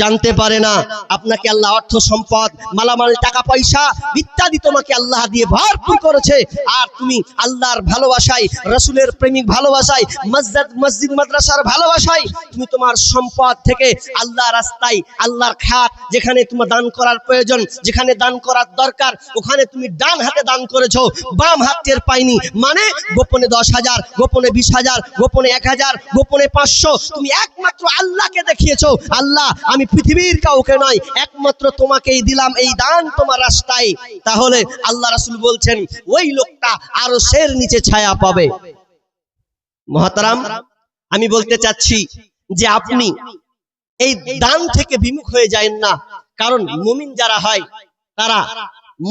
জানতে পারে না। আপনাকে আল্লাহ অর্থ সম্পদ, মালামাল, টাকা পয়সা ইত্যাদি তোমাকে আল্লাহ দিয়ে ভরপুর করেছে, আর তুমি আল্লাহর ভালোবাসায়, রাসূলের প্রেমিক ভালোবাসায়, মসজিদ মাদ্রাসার ভালোবাসায় তুমি তোমার সম্পদ থেকে আল্লাহর রাস্তায়, আল্লাহর খাত যেখানে তোমার দান করার প্রয়োজন, যেখানে দান করার দরকার, ওখানে তুমি ডান হাতে দান করেছো, বাম হাত টের পাইনি। মানে গোপনে 10,000, গোপনে 20,000, গোপনে 1,000, গোপনে 500, তুমি একমাত্র আল্লাহকে দেখিয়েছো। আল্লাহ, আমি পৃথিবীর কাউকে নয়, একমাত্র তোমাকেই দিলাম এই দান তোমার রাস্তায়। তাহলে আল্লাহ রাসূল বলছেন ওই লোকটা আরশের নিচে ছায়া পাবে। মুহতারাম, আমি বলতে চাচ্ছি যে আপনি এই দান থেকে বিমুখ হয়ে যায়েন না। কারণ মুমিন যারা হয় তারা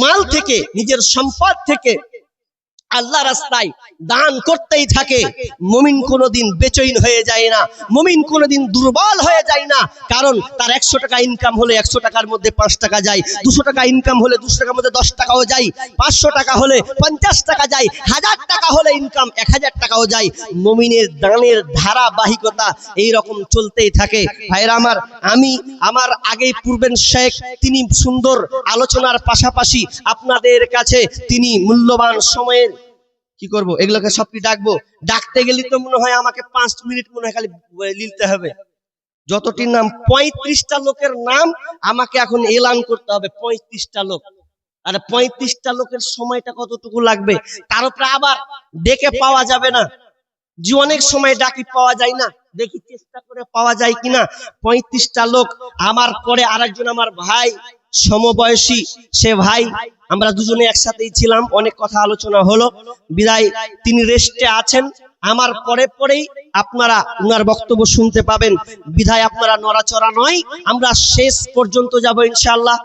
মাল থেকে, নিজের সম্পদ থেকে আল্লাহ রাস্তায় দান করতেই থাকে। মুমিন কোনোদিন বেচৈন হয়ে যায় না, মুমিন কোনোদিন দুর্বল হয়ে যায় না। কারণ তার 100 টাকা ইনকাম হলে 100 টাকার মধ্যে 5 টাকা যায়, 200 টাকা ইনকাম হলে 200 টাকার মধ্যে 10 টাকাও যায়, 500 টাকা হলে 50 টাকা যায়, 1000 টাকা হলে ইনকাম 1000 টাকাও যায়। মুমিনের দানের ধারাবাহিকতা এই রকম চলতেই থাকে। ভাইরা আমার, আমি আমার আগেই পূর্বের শেখ, তিনি সুন্দর আলোচনার পাশাপাশি আপনাদের কাছে তিনি মূল্যবান সময়ের কি করব, এগুলোকে সব কি ডাকবো, ডাকতে গেলে তো মনে হয় আমাকে 5 মিনিট মনে হয় খালি লিখতে হবে। যতটি নাম, 35টা লোকের নাম আমাকে এখন এলান করতে হবে, 35টা লোক। আর 35টা লোকের সময়টা কতটুকু লাগবে, তার উপরে আবার ডেকে পাওয়া যাবে না, যে অনেক সময় ডাকি পাওয়া যায় না, দেখি চেষ্টা করে পাওয়া যায় কিনা। 35টা লোক, আমার পরে আরেকজন আমার ভাই সমবয়সী, সে ভাই, আমরা দুজনে একসাথেই ছিলাম, অনেক কথা আলোচনা হলো, বিদায় তিনি রেস্টে আছেন। আমার পরে পরেই আপনারা উনার বক্তব্য শুনতে পাবেন, বিধায় আপনারা নড়াচড়া নয়, আমরা শেষ পর্যন্ত যাব ইনশাআল্লাহ,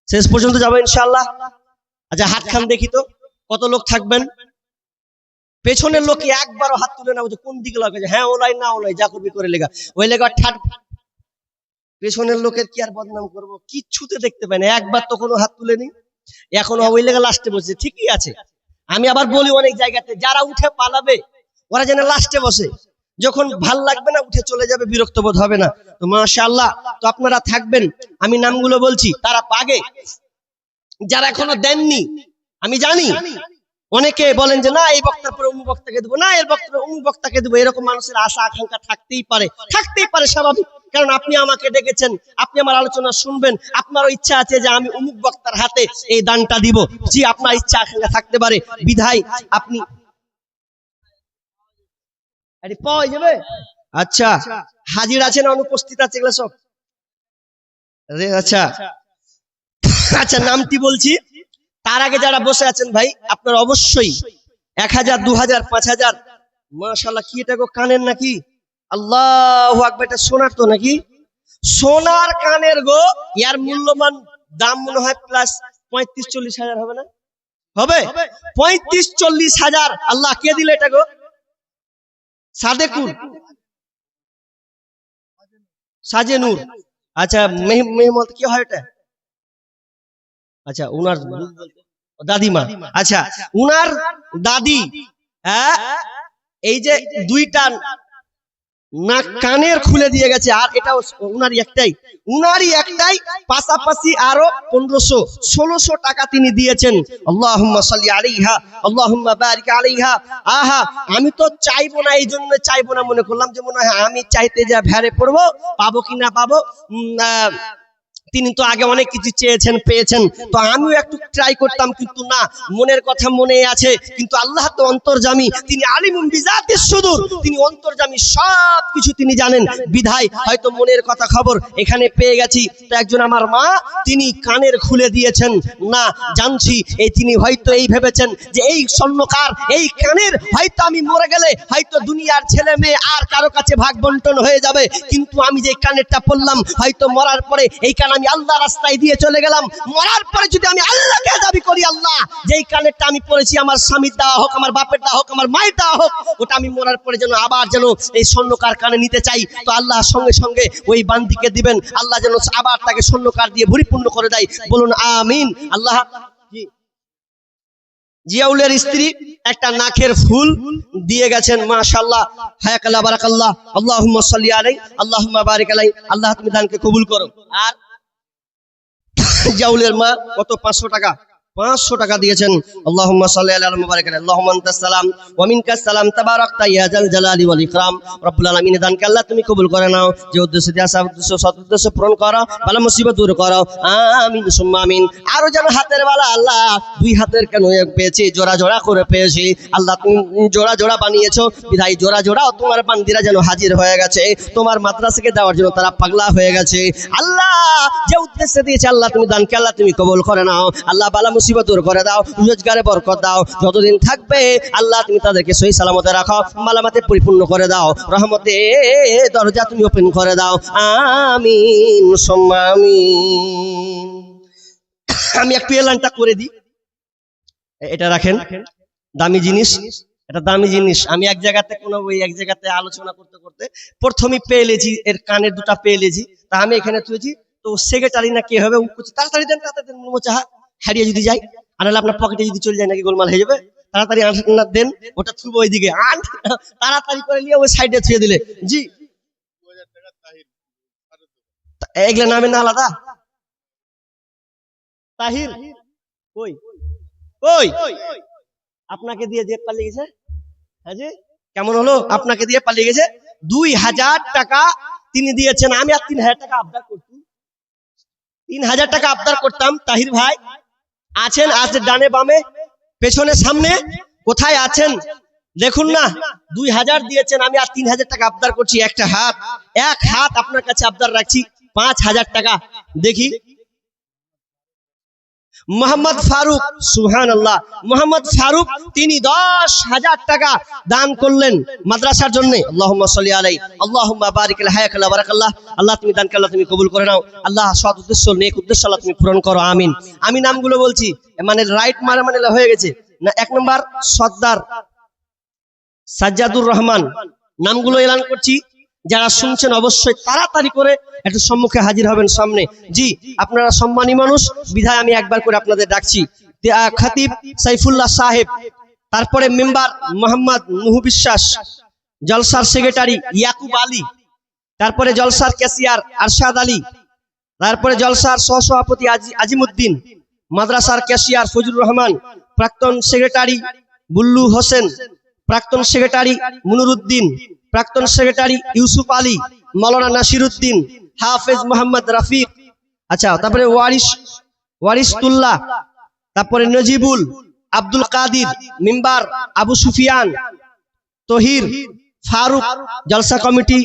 শেষ পর্যন্ত যাব ইনশাআল্লাহ। আচ্ছা হাত খান দেখি তো, কত লোক থাকবেন? পেছনের লোকে একবারও হাত তুলে না, কোন দিকে লাগে, হ্যাঁ ওলাই না ওলাই, যা করবি করে লেগা, ওই লেগা ঠাট। পেছনের লোকের কি আর বদনাম করবো, কিচ্ছুতে দেখতে পাই না, একবার তো কোনো হাত তুলে নি, এখন ওই লেগে লাস্টে বসে। ঠিকই আছে, আমি আবার বলি অনেক জায়গাতে যারা উঠে পালাবে ওরা যেন লাস্টে বসে, যখন ভাল লাগবে না উঠে চলে যাবে, বিরক্ত বোধ হবে না। তো মাশাআল্লাহ, তো আপনারা থাকবেন, আমি নামগুলো বলছি, তারা পাগে যারা এখনো দেননি। আমি জানি অনেকে বলেন যে না এই বক্তার পরে অমুক বক্তাকে দেবো, না এর বক্তার পরে অমুক বক্তাকে দেবো, এরকম মানুষের আশা আকাঙ্ক্ষা থাকতেই পারে, স্বাভাবিক। কারণ আপনি আমাকে ডেকেছেন, আপনি আমার আলোচনা শুনবেন, আপনারও ইচ্ছা আছে যে আমি অমুক বক্তার হাতে এই দানটা দিব, জি আপনার ইচ্ছা আকাঙ্ক্ষা থাকতে পারে, বিধায় আপনি আরে পাওয়া যাবে। আচ্ছা, হাজির আছে না অনুপস্থিত আছে এগুলো সব? আচ্ছা আচ্ছা, নামটি বলছি। তার আগে যারা বসে আছেন ভাই, আপনারা অবশ্যই 1000, 2000, 5000, মাশাআল্লাহ, কি এটা গো, কানের নাকি? আল্লাহু আকবার, এটা সোনার তো নাকি? সোনার কানের গো। ইয়ার মূল্যমান দাম মনে হয় প্লাস 35-40 হাজার হবে না? হবে 35-40 হাজার। আল্লাহ, কে দিলে এটা গো? সাদেকুর, সাজেনুর। আচ্ছা, মেহমত কি হয় এটা? আচ্ছা, উনার দাদিমা। আচ্ছা, উনার দাদি, হ্যাঁ, এই যে দুইটা নাক কানের খুলে দিয়ে গেছে, আর এটা উনারই একটাই, পাশাপাশি আরো 1500-1600 টাকা তিনি দিয়েছেন। আল্লাহুম্মা সাল্লি আলাইহা, আল্লাহুম্মা বারিক আলাইহা। আহা, আমি তো চাইবো না, এই জন্য চাইবো না, মনে করলাম যে মনে হয় আমি চাইতে যা ভেড়ে পড়বো, পাবো কিনা পাবো। তিনি তো আগে অনেক কিছু চেয়েছেন, পেয়েছেন, তো আমিও একটু ট্রাই করতাম, কিন্তু না, মনের কথা মনে আছে, কিন্তু আল্লাহ তো অন্তর্যামী, তিনি আলিমুন বিজাতিস সুদূর, তিনি অন্তর্যামী, সব কিছু তিনি জানেন, বিধায় হয়তো মনের কথা খবর এখানে পেয়ে গেছি। তো একজন আমার মা, তিনি কানের খুলে দিয়েছেন, না জানছি, এই তিনি হয়তো এই ভেবেছেন যে এই স্বর্ণকার, এই কানের হয়তো আমি মরে গেলে হয়তো দুনিয়ার ছেলে মেয়ে আর কারো কাছে ভাগ বন্টন হয়ে যাবে, কিন্তু আমি যে কানেরটা পড়লাম, হয়তো মরার পরে এই কান আমি আল্লাহ রাস্তায় দিয়ে চলে গেলাম, মরার পরে যদি আমি আল্লাহকে দাবি করি, আল্লাহ, যেই কানেরটা আমি পড়েছি, আমার স্বামীর দেওয়া হোক, আমার বাপের দেওয়া হোক, আমার মায়ের দেওয়া হোক, ওটা আমি মরার পরে যেন আবার যেন এই স্বর্ণকার কানে নিতে চাই, তো আল্লাহ সঙ্গে সঙ্গে ওই বান্দিকে দিবেন, আল্লাহ যেন আবার তাকে স্বর্ণকার দিয়ে পরিপূর্ণ করে দেয়। বলুন আমিন। আল্লাহ। জিয়াউলের স্ত্রী একটা নাকের ফুল দিয়ে গেছেন, মাশাআল্লাহ, হায়াকাল্লাহ, বারাকাল্লাহ, আল্লাহুম্মা সাল্লি আলাইহি, আল্লাহুম্মা বারিক আলাইহি। আল্লাহ তুমি দানকে কবুল করো। আর জাউলের মা কত? 500 টাকা, 500 টাকা দিয়েছেন। আল্লাহুম্মা সাল্লি আলা মুবারাক আলাইহি, আল্লাহুম্মা আনতাস সালাম ওয়া মিনকাস সালাম, তাবারাকতা ইয়া জাল জালালি ওয়াল ইকরাম। রব্বুল আলামিন, দানকে আল্লাহ তুমি কবুল করে নাও, যে উদ্দেশ্যে দিয়ে আসা উদ্দেশ্য, সৎ উদ্দেশ্য পূরণ করো, বালা মুসিবত দূর করো, আমিন সুম্মা আমিন। আরো যেন হাতের বালা, আল্লাহ, দুই হাতের কেন এক পেয়েছি, জোড়া জোড়া করে পেয়েছি, আল্লাহ তুমি জোড়া জোড়া বানিয়েছো, বিধায় জোড়া জোড়াও তোমার বান্দিরা যেন হাজির হয়ে গেছে, তোমার মাদ্রাসাকে দেওয়ার জন্য তারা পাগলা হয়ে গেছে। আল্লাহ, যে উদ্দেশ্যে দিয়েছে, আল্লাহ তুমি দানকে আল্লাহ তুমি কবুল করে নাও, আল্লাহ বালা মুসিবত দূর করে দাও, রোজগারে বরকত দাও, যতদিন থাকবে আল্লাহ তুমি তাদেরকে সহি সালামতে রাখো, মালামাতে পরিপূর্ণ করে দাও, রহমতে দরজা তুমি ওপেন করে দাও, আমিন সুম্মা আমিন। আমি একটু এলানটা করে দিই, এটা রাখেন, দামি জিনিস, এটা দামি জিনিস। আমি এক জায়গাতে এক জায়গাতে আলোচনা করতে করতে প্রথমেই পেয়ে লেছি, এর কানের দুটা পেয়ে লেছি, তা আমি এখানে তুলেছি, তো সেক্রেটারি না কে হবে, তাড়াতাড়ি দেন, তাড়াতাড়ি দেন, চাহা হারিয়ে যদি যাই, আর আপনার পকেটে যদি চলে যায় নাকি গোলমাল হয়ে যাবে, তাড়াতাড়ি দেন, ওটা থুবো ওইদিকে, তাড়াতাড়ি করে নিয়ে ওই সাইডে ছুঁয়ে দিলে। জি, এগুলো নামের না আলাদা? তাহির কই? ওই আপনাকে দিয়ে যে পালিয়ে গেছে, হ্যাঁ জি, কেমন হলো? আপনাকে দিয়ে পালিয়ে গেছে, 2000 টাকা তিনি দিয়েছেন। আমি আর 3000 টাকা আবদার করতাম, 3000 টাকা আবদার করতাম। তাহির ভাই আছেন? আছে ডানে বামে পেছনে সামনে, কোথায় আছেন দেখুন না। 2000 দিয়েছেন, আমি আর 3000 টাকা আবদার করছি। এক হাত আপনার কাছে আবদার রাখছি, 5000 টাকা। দেখি মোহাম্মদ ফারুক, সুবহানাল্লাহ, মোহাম্মদ ফারুক, তিনি 10,000 টাকা দান করলেন মাদ্রাসার জন্য। আল্লাহুম্মা সাল্লি আলাইহি, আল্লাহুম্মা বারিক আলাইহি, হায়াকাল্লাহ, বারাকাল্লাহ। আল্লাহ তুমি দানকে আল্লাহ তুমি কবুল করে নাও, আল্লাহ সৎ উদ্দেশ্য, নেক উদ্দেশ্য আল্লাহ তুমি পূরণ করো, আমিন। আমি নামগুলো বলছি, মানে রাইট মানে হয়ে গেছে না। 1 নম্বর সর্দার সাজ্জাদুর রহমান, নামগুলো এলান করছি, যারা শুনছেন অবশ্যই তাড়াতাড়ি করে একটু সম্মুখে হাজির হবেন সামনে। জি, আপনারা সম্মানী মানুষ, বিধায় আমি একবার করে আপনাদের ডাকছি। খতিব সাইফুল্লাহ সাহেব, তারপরে মেম্বার মোহাম্মদ নুহু বিশ্বাস, জলসার সেক্রেটারি ইয়াকুব আলী, তারপরে জলসার ক্যাশিয়ার আরশাদ আলী, তারপরে জলসার সহসভাপতি আজিমুদ্দিন, মাদ্রাসার ক্যাশিয়ার ফজলুর রহমান, প্রাক্তন সেক্রেটারি বুল্লু হোসেন, প্রাক্তন সেক্রেটারি মুনুরুদ্দিন, প্রাক্তন সেক্রেটারি ইউসুফ আলী, মাওলানা নাসিরউদ্দিন, হাফেজ মোহাম্মদ রফিক, আচ্ছা, তারপরে ওয়ারিসতুল্লাহ, তারপরে নজিবুল, আব্দুল কাদির, মিম্বার আবু সুফিয়ান, তহির, ফারুক জলসা কমিটি,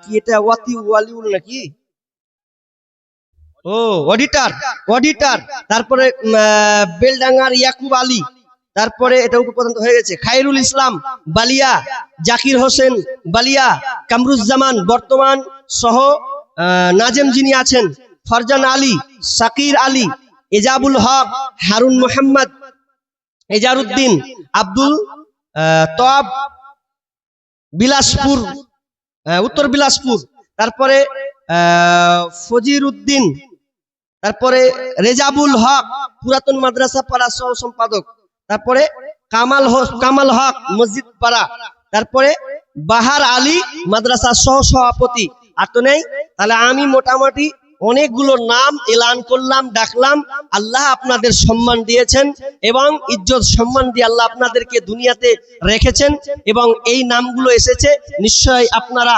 কি এটা ওয়ালিউল নাকি, ও অডিটার, তারপরে বেলডাঙ্গার ইয়াকুব আলী, তারপরে এটা উপপ্রধান হয়ে গেছে, খায়রুল ইসলাম বালিয়া, জাকির হোসেন বালিয়া, কামরুজ্জামান বর্তমান সহ নাজেম যিনি আছেন, ফরজান আলী, সাকির আলী, এজাবুল হক, হারুন মোহাম্মদ, এজারউদ্দিন, আব্দুল তওয়াব, বিলাসপুর, উত্তর বিলাসপুর, তারপরে ফজির উদ্দিন, তারপরে রেজাবুল হক পুরাতন মাদ্রাসা পাড়া সহ সম্পাদক, তারপরে কামাল হক মসজিদ পাড়া, তারপরে বাহার আলী মাদ্রাসা সহ সভাপতি। আর তো নেই, তাহলে আমি মোটামুটি অনেকগুলো নাম এলান করলাম, ডাকলাম। আল্লাহ আপনাদের সম্মান দিয়েছেন এবং ইজ্জত সম্মান দিয়ে আল্লাহ আপনাদেরকে দুনিয়াতে রেখেছেন এবং এই নামগুলো এসেছে, নিশ্চয়ই আপনারা।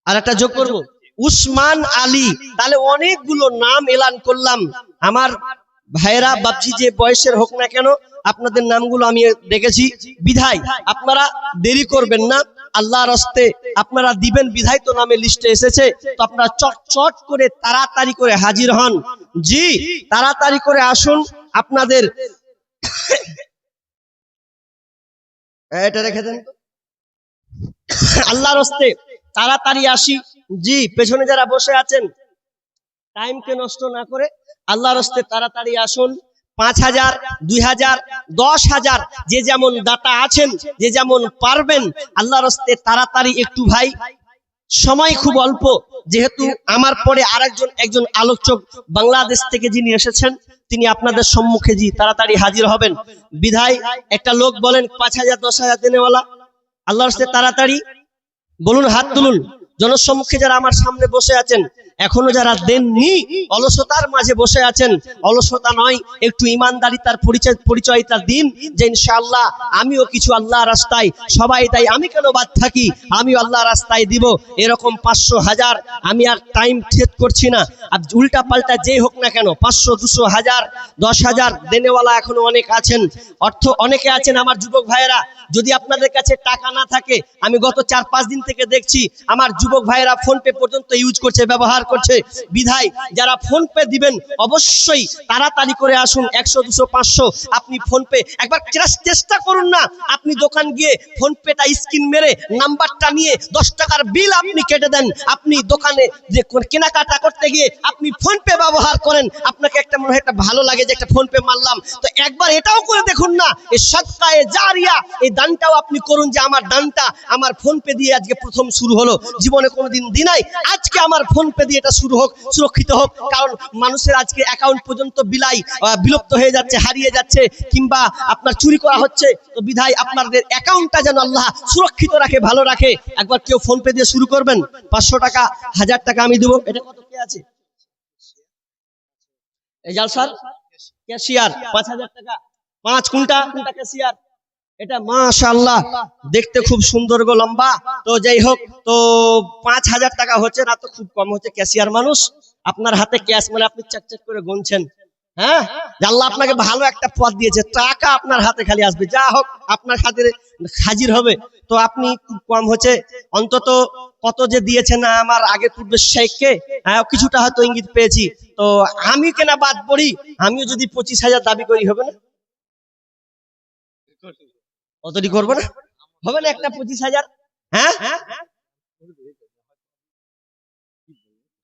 আর একটা যোগ করবো, উসমান আলী। তাহলে অনেকগুলো নাম এলান করলাম। আমার ভাইরা বাপজি যে বয়সের হোক না কেন, আপনাদের নামগুলো আমি দেখেছি, বিধায় আপনারা দেরি করবেন না, আল্লাহর হস্তে আপনারা দিবেন, বিধায় তো নামে লিস্টে এসেছে। তো আপনারা চট করে তাড়াতাড়ি করে হাজির হন। জি, তাড়াতাড়ি করে আসুন। আপনাদের এটা রেখে দেন, আল্লাহর হস্তে তাড়াতাড়ি আসি। জি, পেছনে যারা বসে আছেন টাইমকে নষ্ট না করে আল্লাহর হস্তে তাড়াতাড়ি আসুন। 5,000, 2,000, 10,000 যে যেমন দাতা আছেন, যে যেমন পারবেন, আল্লাহর হস্তে তাড়াতাড়ি একটু ভাই, সময় খুব অল্প। যেহেতু আমার পরে একজন আলোচক বাংলাদেশ থেকে যিনি এসেছেন, তিনি আপনাদের সম্মুখে জি তাড়াতাড়ি হাজির হবেন, বিধায় একটা লোক বলেন 5,000, 10,000 দেনেওয়ালা, আল্লাহর হস্তে তাড়াতাড়ি বলুন, হাত তুলুন। জনসম্মুখে যারা আমার সামনে বসে আছেন, এখনো যারা দেননি, অলসতার মাঝে বসে আছেন, অলসতা নয়, একটু ইমানদারিতার পরিচয়টা দিন যে ইনশাআল্লাহ আমিও কিছু আল্লাহ রাস্তায়, সবাই তাই আমি কেন বাদ থাকি, আমি আল্লাহ রাস্তায় দিব। এরকম 500, 1000 আমি আর টাইম ঠিক করছি না। আর উল্টা পাল্টা যেই হোক না কেন, 500, 200, 1000, 10,000 দেনেওয়ালা এখনো অনেক আছেন, অনেকে আছেন আমার যুবক ভাইয়েরা। যদি আপনাদের কাছে টাকা না থাকে, আমি গত 4-5 দিন থেকে দেখছি আমার যুবক ভাইয়েরা ফোন পে পর্যন্ত ইউজ করছে, ব্যবহার করছে, বিধায় যারা ফোন পে দিবেন অবশ্যই তাড়াতাড়ি করে আসুন। 100, 200, 500 আপনি ফোন পে একবার চেষ্টা করুন না, আপনি দোকান গিয়ে ফোন পেটা স্ক্রিন মেরে নাম্বারটা নিয়ে 10 টাকার বিল আপনি কেটে দেন। আপনি দোকানে যে কেনাকাটা করতে গিয়ে আপনি ফোন পে ব্যবহার করেন, আপনাকে একটা মনে হয় একটা ভালো লাগে যে একটা ফোন পে মারলাম। তো একবার এটাও করে দেখুন না, এই সদকায়ে জারিয়া, এই দানটাও আপনি করুন যে আমার দানটা আমার ফোন পে দিয়ে আজকে প্রথম শুরু হলো, জীবনে কোনোদিন দিনাই, আজকে আমার ফোন পে দিয়ে এটা শুরু হোক, সুরক্ষিত হোক। কারণ মানুষের আজকে অ্যাকাউন্ট পর্যন্ত বিলুপ্ত হয়ে যাচ্ছে, হারিয়ে যাচ্ছে, কিংবা আপনার চুরি করা হচ্ছে। তো বিধায় আপনাদের অ্যাকাউন্টটা যেন আল্লাহ সুরক্ষিত রাখে, ভালো রাখে। একবার কেউ ফোন পে দিয়ে শুরু করবেন, 500 টাকা, 1000 টাকা আমি দেবো। এটা কত কে আছে? এজাল স্যার ক্যাশিয়ার 5,000 টাকা, 5 কোনটা ক্যাশিয়ার? এটা মাশাআল্লাহ দেখতে খুব সুন্দর গো, লম্বা। তো যাই হোক, তো 5,000 টাকা হচ্ছে না, তো খুব কম হচ্ছে। ক্যাশিয়ার মানুষ, আপনার হাতে ক্যাশ মানে আপনি চেক করে গুনছেন। হ্যাঁ, আল্লাহ আপনাকে ভালো একটা পথ দিয়েছে, টাকা আপনার হাতে খালি আসবে, যা হোক আপনার হাতে হাজির হবে। তো আপনি খুব কম হচ্ছে, অন্তত কত যে দিয়েছেন আমার আগের পূর্বের শেখকে, কিছুটা হয়তো ইঙ্গিত পেয়েছি। তো আমি কেনা বাদ পড়ি, আমিও যদি 25,000 দাবি করি, হবে না? অতটি করবো না, হবে না একটা 25,000? হ্যাঁ,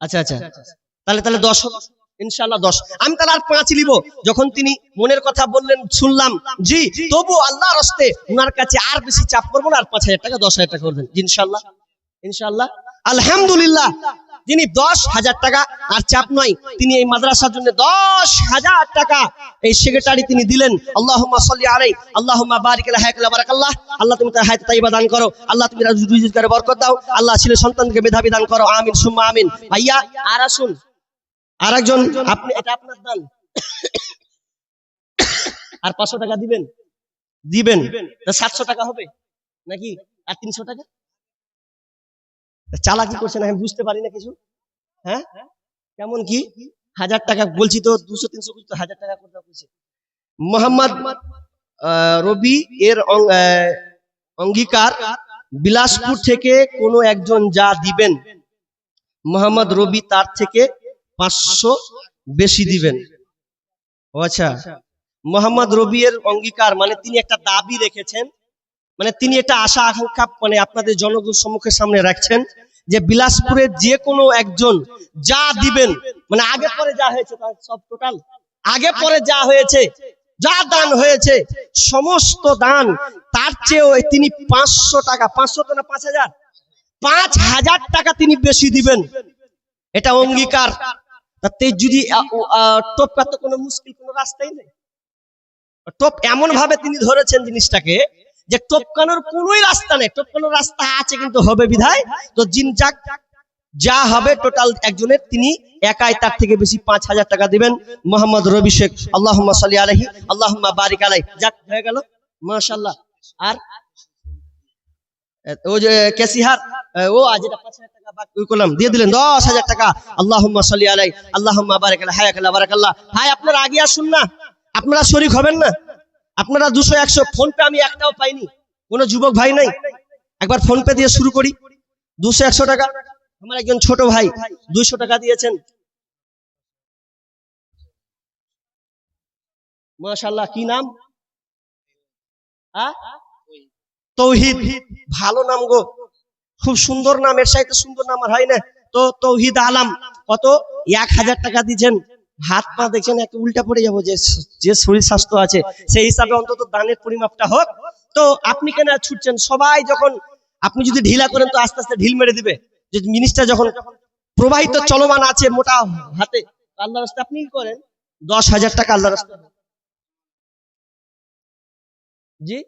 আচ্ছা, তাহলে 10 ইনশাআল্লাহ 10। আমি তাহলে আর 5 নিব। যখন তিনি মনের কথা বললেন, শুনলাম, জি, তবু আল্লাহর হস্তে উনার কাছে আর বেশি চাপ করবো না, আর 5,000 টাকা, 10,000 টাকা করবেন ইনশাআল্লাহ। আলহামদুলিল্লাহ, তিনি 10,000 টাকা, আর চাপ নয়, তিনি এই মাদ্রাসার জন্য 10,000 টাকা এই সেক্রেটারি তিনি দিলেন। আল্লাহুম্মা সাল্লি আলাইহি, আল্লাহুম্মা বারিক আলা হায়াতিহি ওয়া বারাকাল্লাহ। আল্লাহ তুমি তার হায়াতে তাইয়্যিবা দান করো, আল্লাহ তুমি রিজিকে বরকত দাও, আল্লাহ ছেলে সন্তানকে মেধাবী দান করো, আমিন সুম্মা আমিন। ভাইয়া আর আসুন, আরেকজন, আপনি, এটা আপনার দান, আর 500 টাকা দিবেন 700 টাকা হবে নাকি? আর 300 টাকা? চালাকি করছেন, আমি বুঝতে পারি না কিছু। হ্যাঁ, কেমন কি 1000 টাকা বলছি, তো 200-300 কিছু, তো 1000 টাকা করতে বলছে। মোহাম্মদ রবি এর অঙ্গীকার, বিলাসপুর থেকে কোনো একজন যা দিবেন মোহাম্মদ রবি তার থেকে 500 বেশি দিবেন। ও আচ্ছা, মোহাম্মদ রবি এর অঙ্গীকার মানে তিনি একটা দাবি রেখেছেন, মানে তিনি এটা আশা আকাঙ্ক্ষা মানে আপনাদের জনগণ সম্মুখের সামনে রাখছেন যে বিলাসপুরের যে কোনো একজন যা দিবেন, মানে আগে পরে যা হয়েছে তার সব টোটাল আগে পরে যা হয়েছে, যা দান হয়েছে সমস্ত দান তার চেয়েও তিনি 500 টাকা, 500 তো না 5000, 5000 টাকা তিনি বেশি দিবেন, এটা অঙ্গীকার। তাতে যদি টপকা তো কোনো মুশকিল কোনো রাস্তাই নেই। টপ এমন ভাবে তিনি ধরেছেন জিনিসটাকে যে টপকানোর কোনোই রাস্তা নেই, টপকানোর রাস্তা আছে কিন্তু হবে বিধায় তো জিনজাক যা হবে টোটাল একজনের তিনি একাই তার থেকে বেশি 5000 টাকা দিবেন। মোহাম্মদ রবি শেখ, আল্লাহুম্মা সাল্লি আলাইহি আল্লাহুম্মা বারিক আলাইহি। যাক হয়ে গেল মাশাআল্লাহ। আর ও যে কেসিহার ও আজ এটা 5000 টাকা বাকি করলাম দিয়ে দিলেন 10000 টাকা। আল্লাহুম্মা সাল্লি আলাইহি আল্লাহুম্মা বারিক আলাইহি। হায়াকাল্লাহ বারাকাল্লাহ। ভাই আপনারা আগে আসুন না, আপনারা শরীক হবেন না? আপনারা 200 100 ফোন পে আমি একটাও পাইনি, কোনো যুবক ভাই নাই, একবার ফোন পে দিয়ে শুরু করি। 200 100 টাকা। আমার একজন ছোট ভাই 200 টাকা দিয়েছেন, মাশাআল্লাহ। কি নাম? তৌহিদ। ভালো নাম গো, খুব সুন্দর নাম, এর সাথে সুন্দর নাম আর হয় না। তো তৌহিদ আলম কত 1000 টাকা দিয়েছেন। হাত পা দেখছেন একটু উল্টা পড়ে যাবো, যে শরীর স্বাস্থ্য আছে সেই হিসাবে অন্তত দানের পরিমাপটা হোক। তো আপনি কেন ছুটছেন? সবাই যখন আপনি যদি ঢিলা করেন তো আস্তে আস্তে ঢিল মেরে দিবে। যে জিনিসটা যখন প্রবাহিত চলমান আছে মোটা হাতে, আল্লাহর রাস্তায় আপনি কি করেন? 10,000 টাকা আল্লাহর রাস্তায়। জি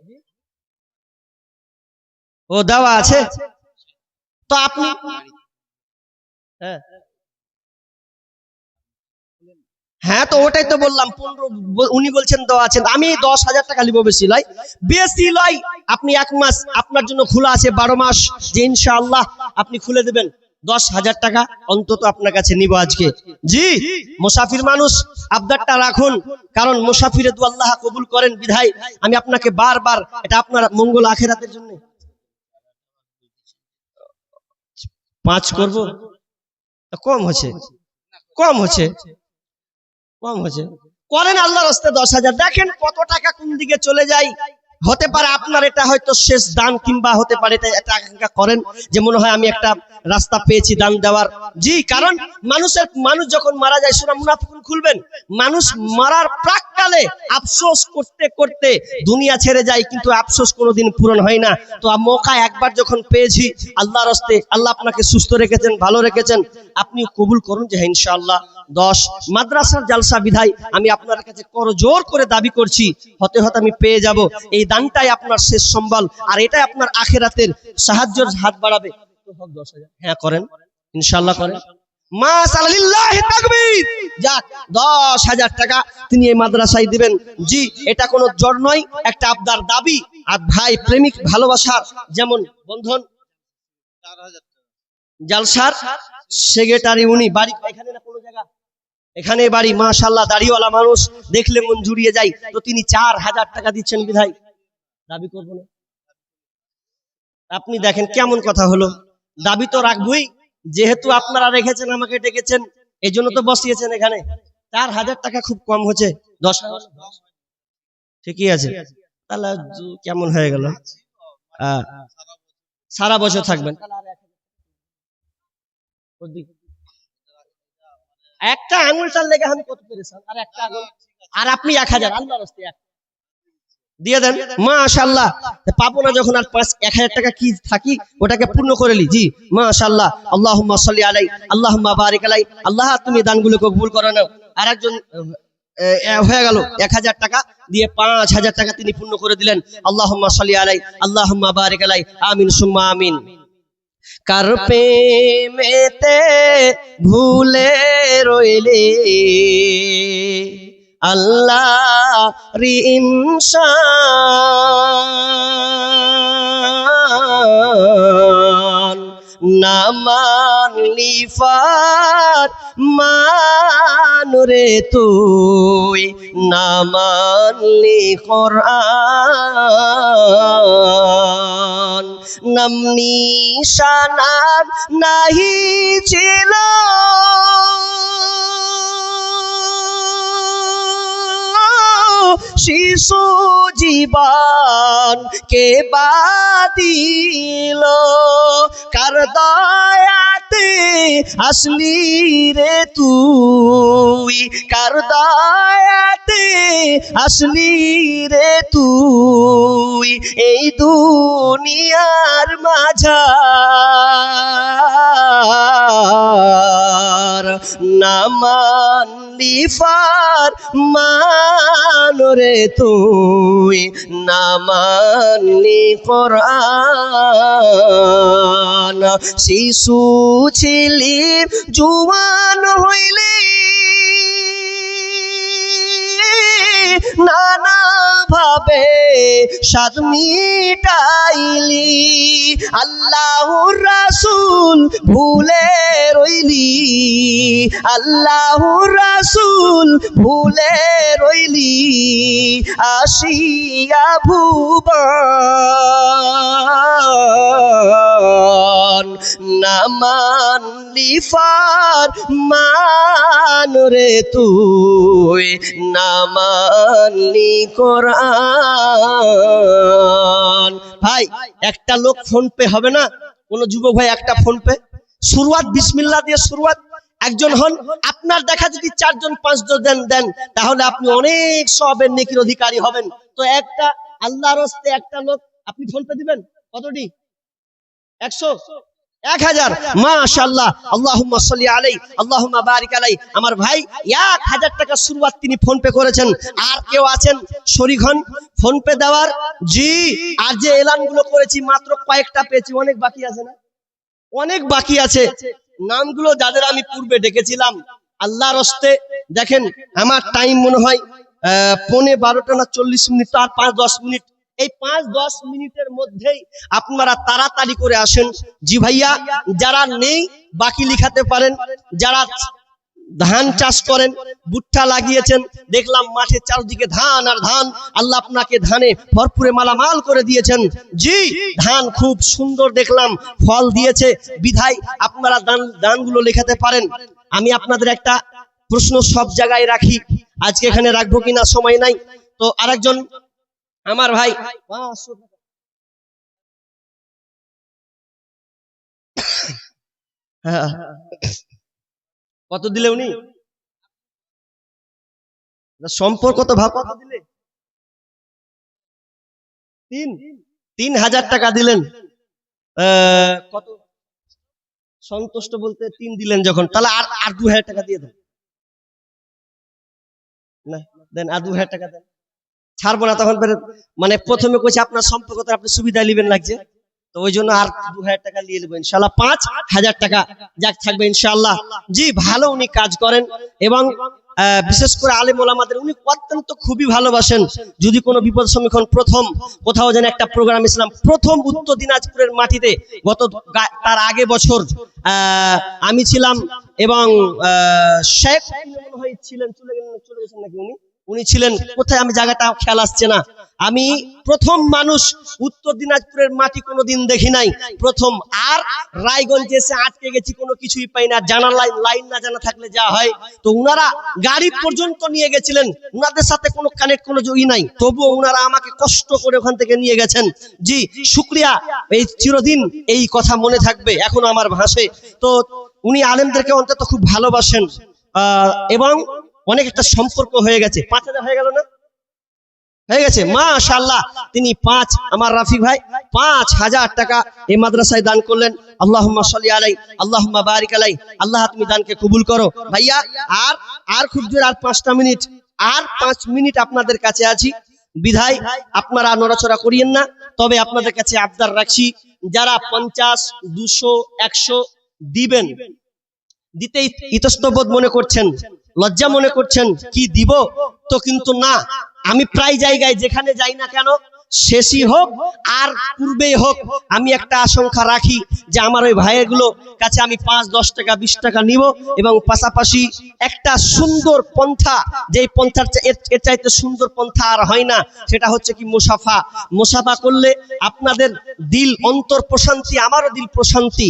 ও দেওয়া আছে তো আপনি হ্যাঁ হ্যাঁ তো ওটাই তো বললাম 15 উনি বলছেন দেওয়া আছেন, আমি 10,000 টাকা নিব, বেশি লয়, বেশি লয়। আপনি 1 মাস আপনার জন্য খোলা আছে, 12 মাস যে ইনশাআল্লাহ আপনি খুলে দেবেন। 10,000 টাকা অন্তত আপনার কাছে নিব আজকে। জি মুসাফির মানুষ আবদারটা রাখুন, কারণ মুসাফিরে দোয়া আল্লাহ কবুল করেন বিধায় আমি আপনাকে বারবার, এটা আপনার মঙ্গল আখিরাতের জন্য 5 করব। কম হচ্ছে, কম হচ্ছে, কম হচ্ছে, করেন আল্লাহর রাস্তায় 10,000। দেখেন কত টাকা কোন দিকে চলে যায়। হতে পারে আপনার এটা হয়তো শেষ দান, কিংবা হতে পারে এটা আকাঙ্ক্ষা করেন যে মনে হয় আমি একটা রাস্তা পেয়েছি দান দেওয়ার। জি কারণ মানুষ যখন মারা যায়, সূরা মুনাফিকুন খুলবেন, মানুষ মারার প্রাককালে আফসোস করতে করতে দুনিয়া ছেড়ে যায়, কিন্তু আফসোস কোনোদিন পূরণ হয় না। তো মৌকা একবার যখন পেয়েছি আল্লাহর রাস্তায়, আল্লাহ আপনাকে সুস্থ রেখেছেন, ভালো রেখেছেন, আপনি কবুল করুন যে ইনশাআল্লাহ 10 মাদ্রাসার জালসা বিধায় আমি আপনার কাছে করজোর করে দাবি করছি, হতে হতে আমি পেয়ে যাব। এই দানটাই আপনার শেষ সম্বল, আর এটাই আপনার আখিরাতের সাহায্যের হাত বাড়াবে। তো হোক 10,000, হ্যাঁ করেন ইনশাআল্লাহ করেন। মাশাআল্লাহ তাকবীর। যাক 10,000 টাকা তিনি এই মাদ্রাসায় দিবেন। জি এটা কোনো জোর নয়, একটা আবদার দাবি। আর ভাই প্রেমিক ভালোবাসার যেমন বন্ধন, জালসার সেক্রেটারি উনি, বাড়ি এখানে না কোনো জায়গা, এখানে বাড়ি, মাশাআল্লাহ দাড়িওয়ালা মানুষ, দেখলে মন জুড়িয়ে যায়। তো তিনি 4,000 টাকা দিচ্ছেন বিধায় দাবি করব না। আপনি দেখেন কেমন কথা হলো, দাবি তো রাখবই, যেহেতু আপনারা রেখেছেন আমাকে ডেকেছেন, এই জন্য তো বসিয়েছেন এখানে। 4,000 টাকা খুব কম হচ্ছে, 10,000 ঠিকই আছে। তাহলে কেমন হয়ে গেল? সারা বছর থাকবেন, একটা আঙুলটার লেগে আমি কত পেরেছিলাম, আর একটা আঙুল, আর আপনি 1,000 আল্লাহর রাস্তায় দিয়ে দেন মাশাআল্লাহ। পাবো না যখন আর 1,000 টাকা কি থাকি ওটাকে পূর্ণ করে লি। জি মাশাআল্লাহ। আল্লাহুম্মা সাল্লি আলাইহি আল্লাহুম্মা বারিক আলাইহি। আল্লাহ তুমি দানগুলো কবুল করে নাও। আর একজন হয়ে গেল 1,000 টাকা দিয়ে 5,000 টাকা তিনি পূর্ণ করে দিলেন। আল্লাহুম্মা সাল্লি আলাইহি আল্লাহুম্মা বারিক আলাইহি। আমিন সুম্মা আমিন। কার প্রেমেতে ভুলে রইলে আল্লাহ রি ইনসান না মানলি ফার মানুরে তুই না মানলি কোরআন নাম নিশানা নাহি ছিল, শিশু জীবন কে বাদিল, কার দয়াতে আসলি রে তুই, কার দয়াতে আসলি রে তুই এই দুনিয়ার মাঝার, না মানলি ফরমান রে তুই, না মানলি কোরআন। শিশু ছিলি জুয়ান হইলি, নানা ভাবে স্বাদ মিটাইলি, আল্লাহর রাসূল ভুলে রইলি, আল্লাহর রাসূল ভুলে রইলি, আসিয়া ভুবন না মানলি ফরমান রে তুই, না মানলি কোরআন। ভাই একটা লোক ফোন পে হবে না, কোন যুবক ভাই একটা ফোন পে, শুরুয়াত বিসমিল্লাহ দিয়ে শুরুয়াত। একজন হন, আপনার দেখা যদি 4 জন 5 জন দেন তাহলে আপনি অনেক সওয়াবের নেকির অধিকারী হবেন। তো একটা আল্লাহর রাস্তায় একটা লোক আপনি ফোন পে দিবেন কতটি? 100, 1000, মাশাআল্লাহ, আল্লাহুম্মা সাল্লি আলাইহি, আল্লাহুম্মা বারিক আলাইহি। আমার ভাই 1000 টাকা শুরুয়াত তিনি ফোন পে করেছেন। আর কেউ আছেন শরীক হন ফোন পে দেওয়ার? জি। আর যে এলানগুলো করেছি মাত্র কয়েকটা পেয়েছি, অনেক বাকি আছে না? অনেক বাকি আছে। নামগুলো যাদের আমি পূর্বে ডেকেছিলাম আল্লাহর রাস্তে, দেখেন আমার টাইম মনে হয় 12:15 না 40 মিনিট, আর 5-10 মিনিট। এই 5-10 মিনিটের মধ্যেই আপনারা তাড়াতাড়ি করে আসেন। জি ভাইয়া, যারা নেই বাকি লিখাতে পারেন। যারা ধান চাষ করেন, ভুট্টা লাগিয়েছেন, দেখলাম মাঠে চারদিকে ধান আর ধান, আল্লাহ আপনাকে ধানে ভরপুরে মালামাল করে দিয়েছেন। জি, ধান খুব সুন্দর দেখলাম, ফল দিয়েছে, বিধায় আপনারা দানগুলো লেখাতে পারেন। আমি আপনাদের একটা প্রশ্ন সব জায়গায় রাখি, আজকে এখানে রাখবো কিনা সময় নাই। তো আরেকজন আমার ভাই কত দিলে উনি? সম্পর্ক তো ভাব, কত দিলে? 3000 টাকা দিলেন। কত সন্তুষ্ট বলতে 3 দিলেন যখন, তাহলে আর 2000 টাকা দিয়ে দেন না, দেন আর 2000 টাকা দেন, ছাড়বো না তখন। মানে প্রথমে কইছে আপনার সম্পর্ক তো আপনি সুবিধা নেবেন লাগছে, তো ওই জন্য আর 2000 টাকা নিয়ে নেবো ইনশাআল্লাহ, 5000 টাকা যাক থাকবে ইনশাআল্লাহ। জি, ভালো উনি কাজ করেন এবং বিশেষ করে আলেম ওলামাদের উনি অত্যন্ত খুবই ভালোবাসেন। যদি কোনো বিপদ সম্মুখীন, প্রথম কোথাও যেন একটা প্রোগ্রাম ইসলাম, প্রথম উত্তর দিনাজপুরের মাটিতে, গত তার আগে বছর আমি ছিলাম এবং শেখ মনে হয় ছিলেন, চলে গেছেন নাকি উনি ছিলেন কোথায়, আমি জায়গাটা খেয়াল আসছে না। আমি প্রথম মানুষ, উত্তর দিনাজপুরের মাটি কোনোদিন দেখি নাই, প্রথম। আর রায়গঞ্জে এসে আটকে গেছি, কোনো কিছুই পাই না, জানা লাইন না জানা থাকলে যা হয়। তো উনারা গাড়ি পর্যন্ত নিয়ে গেছিলেন, উনাদের সাথে কোনো কানেক্ট, কোনো যোগী নাই, তবুও উনারা আমাকে কষ্ট করে ওখান থেকে নিয়ে গেছেন। জি, শুকরিয়া, এই চিরদিন এই কথা মনে থাকবে, এখনো আমার ভাষে। তো উনি আলেমদেরকে অন্তত খুব ভালোবাসেন এবং অনেক একটা সম্পর্ক হয়ে গেছে। 5000 হয়ে গেল না? হয়ে গেছে, মাশাআল্লাহ। তিনি আমার রাফি ভাই 5000 টাকা এই মাদ্রাসায় দান করলেন। আল্লাহুম্মা সাল্লি আলাইহি, আল্লাহুম্মা বারিক আলাইহি। আল্লাহ তুমি দানকে কবুল করো। ভাইয়া আর খুব জোর আর 5টা মিনিট, আর 5 মিনিট আপনাদের কাছে আছি, বিধায় আপনারা নড়াচড়া করিয়েন না। তবে আপনাদের কাছে আবদার রাখছি, যারা 50, 200, 100 দিবেন, দিতে ইতস্তবোধ মনে করছেন, লজ্জা মনে করছেন কি দিব, তো কিন্তু না। আমি প্রায় জায়গায় যেখানে যাই না কেন শেষই হোক আর পূর্বেই হোক, আমি একটা আশঙ্কা রাখি যে আমার ওই ভাইয়েরগুলো কাছে আমি 5-10 টাকা 20 টাকা নিব, এবং পাশাপাশি একটা সুন্দর পন্থা, যেই পন্থার এর চাইতে সুন্দর পন্থা আর হয় না, সেটা হচ্ছে কি মুসাফা। মুসাফা করলে আপনাদের দিল অন্তর প্রশান্তি, আমারও দিল প্রশান্তি।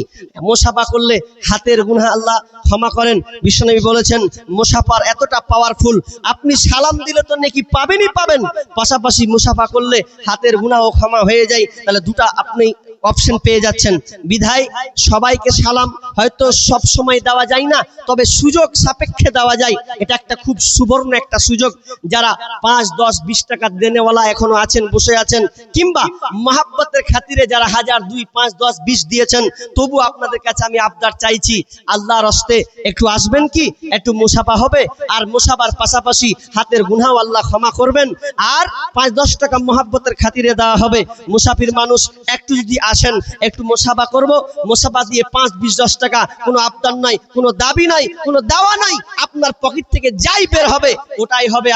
মুসাফা করলে হাতের গুনাহ আল্লাহ ক্ষমা করেন। বিশ্বনবী বলেছেন মুসাফার এতটা পাওয়ারফুল, আপনি সালাম দিলে তো নেকি পাবেনই পাবেন, পাশাপাশি মুসাফা করলে হাতের গুনাহও ক্ষমা হয়ে যায়। তাহলে দুটা আপনি অপশন পেয়ে যাচ্ছেন। বিধায় সবাইকে সালাম হয়তো সব সময় দেওয়া যায় না, তবে সুযোগ সাপেক্ষে দেওয়া যায়। এটা একটা খুব সুবর্ণ একটা সুযোগ। যারা 5, 10, 20 টাকা দেনেওয়ালা এখনো আছেন, বসে আছেন, কিংবা মহাব্বতের খাতিরে যারা 1000, 2, 5, 10, 20 দিয়েছেন, তবু আপনাদের কাছে আমি আবদার চাইছি, আল্লাহর হস্তে একটু আসবেন কি, একটু মুসাফা হবে। আর মুসাফার পাশাপাশি হাতের গুনাহ আল্লাহ ক্ষমা করবেন, আর 5-10 টাকা মহাব্বতের খাতিরে দেওয়া হবে। মুসাফির মানুষ একটু যদি আসেন, একটু মুসাফা করব, মুসাফা দিয়ে 5, 20, 10 টাকা, কোনো আবদার নাই, কোনো দাবি নাই, কোনো দাওয়া নাই, আপনার পকেট থেকে যাই বের হবে ওটাই হবে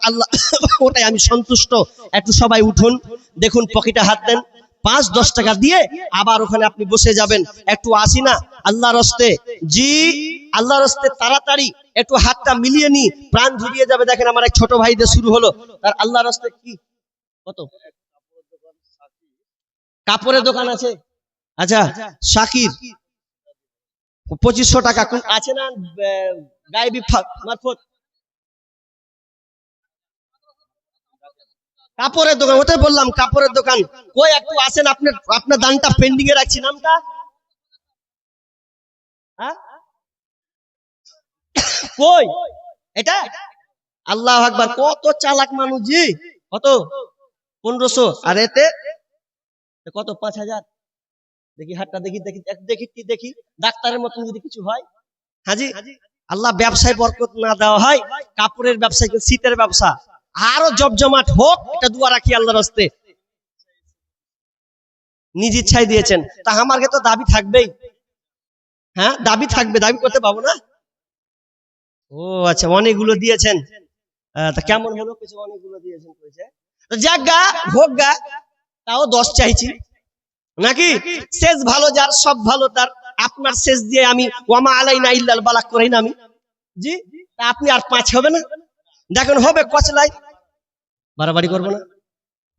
আল্লাহ, ওটাই আমি সন্তুষ্ট। একটু সবাই উঠুন, দেখুন পকেটে হাত দেন, 5-10 টাকা দিয়ে আবার ওখানে আপনি বসে যাবেন। একটু আসি না আল্লাহর হস্তে, জি আল্লাহর হস্তে তাড়াতাড়ি একটু হাতটা মিলিয়ে নি, প্রাণ ঝুরিয়ে যাবে। দেখেন আমার এক ছোট ভাইদের শুরু হলো, তার আল্লাহর হস্তে কি কত কাপড়ের দোকান আছে, আচ্ছা শাকির 2500 টাকা আছে না গায়েবী মারফত কাপড়ের দোকান, ওটাই বললাম কাপড়ের দোকান। কই একটু আসেন, আপনার দানটা পেন্ডিং এ রাখছি। নামটা কই এটা? আল্লাহু আকবার, কত চালাক মানুষ জি। কত? 1500। আর এতে কত? 5000। দেখি হাতটা, দেখি দেখি দেখি কি দেখি, ডাক্তারের মতন যদি কিছু হয়। হাজি আল্লাহ ব্যবসায় বরকত না দেওয়া হয়, কাপড়ের ব্যবসায়, শীতের ব্যবসা আরো জমজমাট হোক, এটা দোয়া রাখি আল্লাহর হস্তে। নিজ ইচ্ছায় দিয়েছেন, তা আমাকে তো দাবি থাকবেই। হ্যাঁ দাবি থাকবে, দাবি করতে পাবো না। ও আচ্ছা, অনেকগুলো দিয়েছেন, তা কেমন হলো? কিছু অনেকগুলো দিয়েছেন কইছে, তো যাক গা হোক গা, তাও 10 চাইছি নাকি? শেষ ভালো যার, সব ভালো তার। আপনার শেষ দিয়ে আমি ওয়ামা আলাইনা ইল্লাল বালাগ করি না আমি, জি। তা আপনি আর 5 হবে না? দেখুন হবে কচলাই, বাড়াবাড়ি করবো না।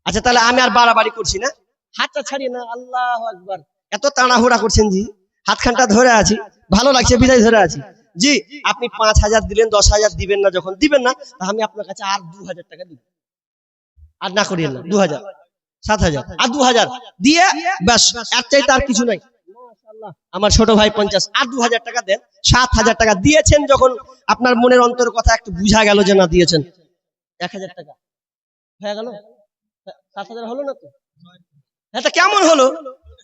আচ্ছা তাহলে আমি আর বাড়াবাড়ি করছি না, হাতটা ছাড়িয়ে না। আল্লাহু আকবার, এত তাড়াহুড়া করছেন জি, হাতখানটা ধরে আছি, ভালো লাগছে বিদায় ধরে আছি জি। আপনি 5000 দিলেন, 10000 দিবেন না, যখন দিবেন না, তা আমি আপনার কাছে আর 2000 টাকা দিব। আর না করিয়েন না, 2000, 7000 আর 2000 দিয়ে ব্যাস, এর চাইতে আর কিছু নাই। আমার ছোট ভাই 50, আর 2000 টাকা দেন। 7000 টাকা দিয়েছেন যখন, আপনার মনের অন্তরের কথা একটু বুঝা গেল যে না দিয়েছেন। 1000 টাকা হয়ে গেল, 7000 হলো না তো? এটা কেমন হলো?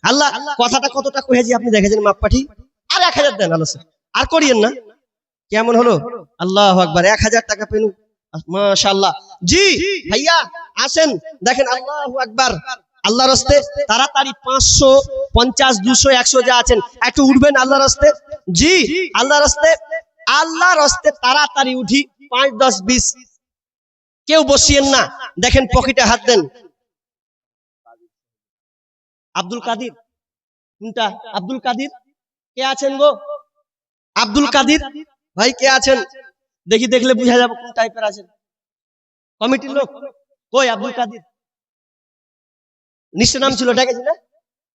আল্লাহ কথাটা কতটা কহেছি আপনি দেখেছেন, মাপ পাঠি। আর 1000 দেন, আলো আর করিয়েন না। কেমন হলো? আল্লাহু আকবার, 1000 টাকা পেনু, মাশাআল্লাহ জি। ভাইয়া আসেন, দেখেন আল্লাহু আকবার, আল্লাহর হস্তে তাড়াতাড়ি 500, 50, 200, 100 যা আছেন একটু উঠবেন আল্লাহর হস্তে জি। আল্লাহর হস্তে, আল্লাহর হস্তে তাড়াতাড়ি উঠি। 5, 10, 20 কেউ বসিয়েন না। দেখেন পকেটে হাত দেন। আব্দুল কাদির, কোনটা? আব্দুল কাদির কে আছেন গো? আব্দুল কাদির ভাই কে আছেন? দেখি, দেখলে বুঝা যাবে কোন টাইপের আছেন। কমিটির লোক কই? আব্দুল কাদির নিশ্চয় নাম ছিল, ডেকেছি না?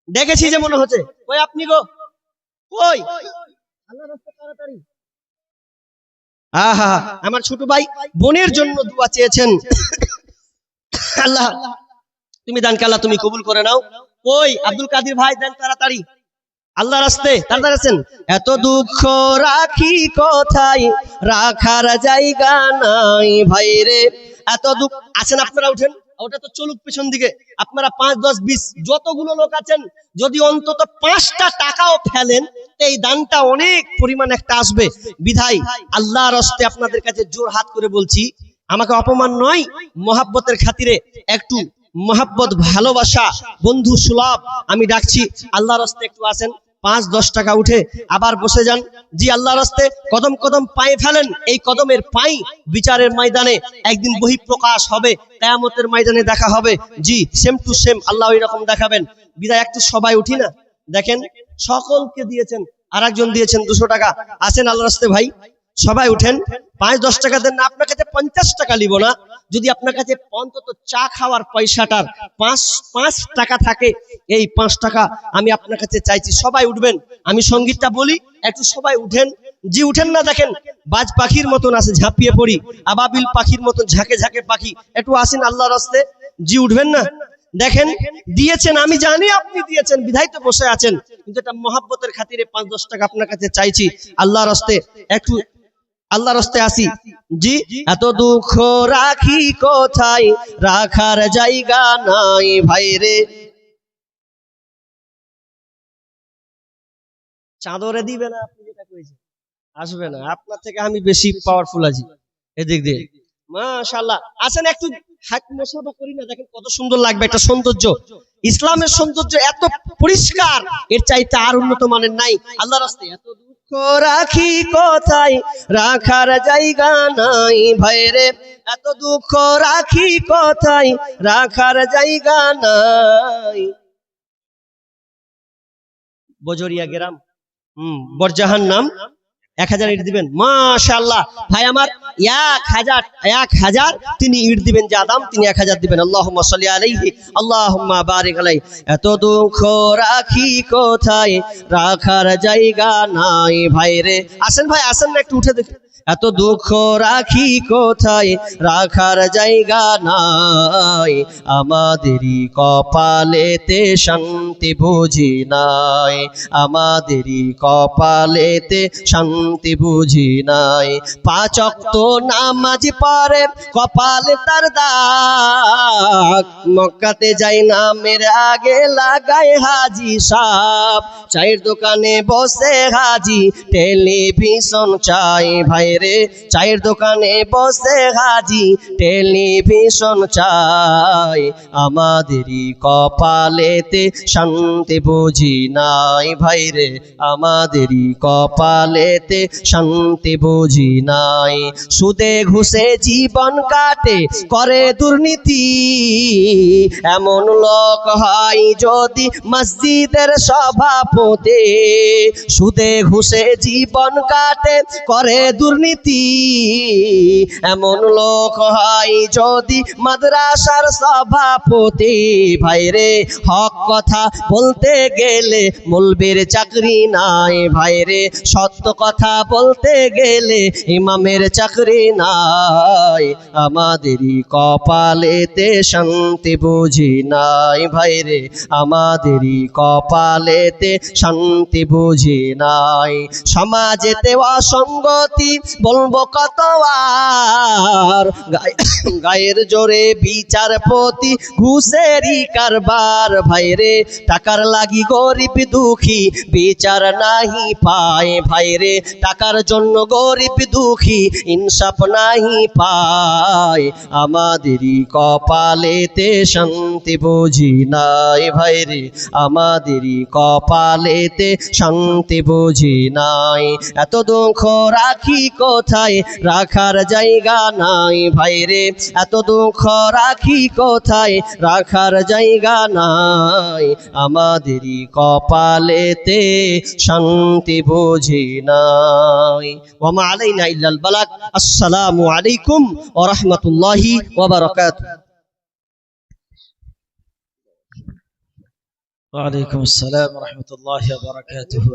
দেখেছি যে মনে হচ্ছে। কই আপনি গো? কই? আল্লাহর রাস্তা তাড়াতাড়ি। আহা, আমার ছোট ভাই বোনের জন্য দোয়া চেয়েছেন। আল্লাহ তুমি দানকে আল্লাহ তুমি কবুল করে নাও। কই আব্দুল কাদির ভাই, দেন তাড়াতাড়ি, আল্লাহর রাস্তায় তাড়াতাড়ি আছেন। এত দুঃখ রাখি কোথায়, রাখার জায়গা নাই ভাই রে, এত দুঃখ। আছেন আপনারা, উঠেন। ওটা তো চলুক পেছন দিকে। আপনারা 5, 10, 20 যতগুলো লোক আছেন, যদি অন্তত 5টা টাকাও ফেলেন, এই দানটা অনেক পরিমাণ একটা আসবে। বিধায় আল্লাহর হস্তে আপনাদের কাছে জোর হাত করে বলছি, আমাকে অপমান নয়, মহাব্বতের খাতিরে একটু মহাব্বত, ভালোবাসা, বন্ধু সুলভ আমি ডাকছি, আল্লাহর হস্তে একটু আসেন। 5-10 টাকা উঠে আবার বসে যান। জি আল্লাহর রাস্তে কদম কদম পায়ে ফেলেন। এই কদমের পাই বিচারের ময়দানে একদিন বহিঃপ্রকাশ হবে, কিয়ামতের ময়দানে দেখা হবে। জি সেম টু সেম আল্লাহ এরকম দেখাবেন। বিদায় একটু সবাই উঠি না, দেখেন সকলকে দিয়েছেন, আরেকজন দিয়েছেন 200 টাকা। আসেন আল্লাহর রাস্তে ভাই, সবাই উঠেন। 5-10 টাকা দেন না, আপনার কাছে 50 টাকা নিব না। যদি আপনার কাছে অন্তত চা খাওয়ার পয়সাটার 5 টাকা থাকে, এই 5 টাকা আমি আপনার কাছে চাইছি। সবাই উঠবেন, আমি সঙ্গীতটা বলি, একটু সবাই উঠেন। জি উঠেন না, দেখেন বাজ পাখির মতন আছে, ঝাঁপিয়ে পড়ি, আবাবিল পাখির মতন ঝাঁকে ঝাঁকে পাখি। একটু আসেন আল্লাহর রাস্তে। জি উঠবেন না, দেখেন দিয়েছেন, আমি জানি আপনি দিয়েছেন, বিধায় তো বসে আছেন, কিন্তু এটা মহাব্বতের খাতিরে 5-10 টাকা আপনার কাছে চাইছি আল্লাহর রাস্তে। একটু আল্লাহর রাস্তে আসি। জি এত দুঃখ রাখি কোথায়, রাখার জায়গা নাই ভাই রে। চাদরে দিবে না, আপনি যেটা কইছেন আসবে না, আপনার থেকে আমি বেশি পাওয়ারফুল আছি এদিক দিয়ে। মাশাআল্লাহ, আসেন একটু হাত মোসাফা করি না, দেখেন কত সুন্দর লাগবে। একটা সৌন্দর্য, ইসলামের সৌন্দর্য এত পরিষ্কার, এর চাইতে আর উন্নত মানের নাই। আল্লাহর রাস্তে এত দুঃখ রাখি কোথায়, রাখার জায়গা নাই ভাইরে। এত দুঃখ রাখি কোথায়, রাখার জায়গা নাই। বজরিয়া গ্রাম, বরজাহান নাম। 1000 ইট দিবেন। মাশাআল্লাহ ভাই আমার 1000 তিনি ইট দিবেন, যা দাম তিনি 1000 দিবেন। আল্লাহুম্মা সাল্লি আলাইহি আল্লাহুম্মা বারিক আলাইহি। এত দুঃখ রাখি কোথায়, রাখার জায়গা নাই ভাই রে। আসেন ভাই, আসেন না, একটু উঠে দেখি। এত দুঃখ রাখি কোথায়, রাখার জায়গা নাই। আমাদেরই কপালেতে শান্তি বুঝি নাই, আমাদেরই কপালেতে শান্তি বুঝি নাই। 5 ওয়াক্ত নামাজ পড়ে কপালে তার দাগ, মক্কাতে যাই নামের আগে লাগায় হাজি সাহেব। চায়ের দোকানে বসে হাজি টেলিভিশন চাই ভাই রে। চায়ের দোকানে বসে হাজি টেলিভিশন চাই। আমাদেরই কপালেতে শান্তি বুঝি নাই ভাই রে, আমাদেরই কপালেতে শান্তি বুঝি নাই। সুদে ঘুষে জীবন কাটে করে দুর্নীতি, এমন লোক হয় যদি মসজিদের সভাপতি। সুদে ঘুষে জীবন কাটে করে দুর্নীতি, এমন লোক হয় যদি মাদ্রাসার সভাপতি। ভাইরে হক কথা বলতে গেলে মৌলবীর চাকরি নাই ভাইরে, সত্য কথা বলতে গেলে ইমামের চাকরি নাই। আমাদেরই কপালেতে শান্তি বুঝি নাই ভাইরে, আমাদেরই কপালেতে শান্তি বুঝি নাই। সমাজেতে অসঙ্গতি বলবো কত আর, গায়ের জোরে বিচারপতি ঘুষেরই কারবার ভাইরে। টাকার লাগি গরিব দুঃখী বিচার নাহি পায় ভাইরে, টাকার জন্য গরিব দুঃখী ইনসাফ নাহি পায়। আমাদেরই কপালেতে শান্তি বুঝি নাই ভাইরে, আমাদেরই কপালেতে শান্তি বুঝি নাই। এত দুঃখ রাখি কোথায়, রাখার জায়গা নাই ভাইরে। এত দুঃখ রাখি কোথায়, রাখার জায়গা নাই। আমাদেরই কপালেতে শান্তি বুঝি নাই। ওয়া মা আলাইনা ইল্লাল বালাগ। আসসালামু আলাইকুম ওয়া রাহমাতুল্লাহি ওয়া বারাকাতুহু। ওয়া আলাইকুম আসসালাম ওয়া রাহমাতুল্লাহি ওয়া বারাকাতুহু।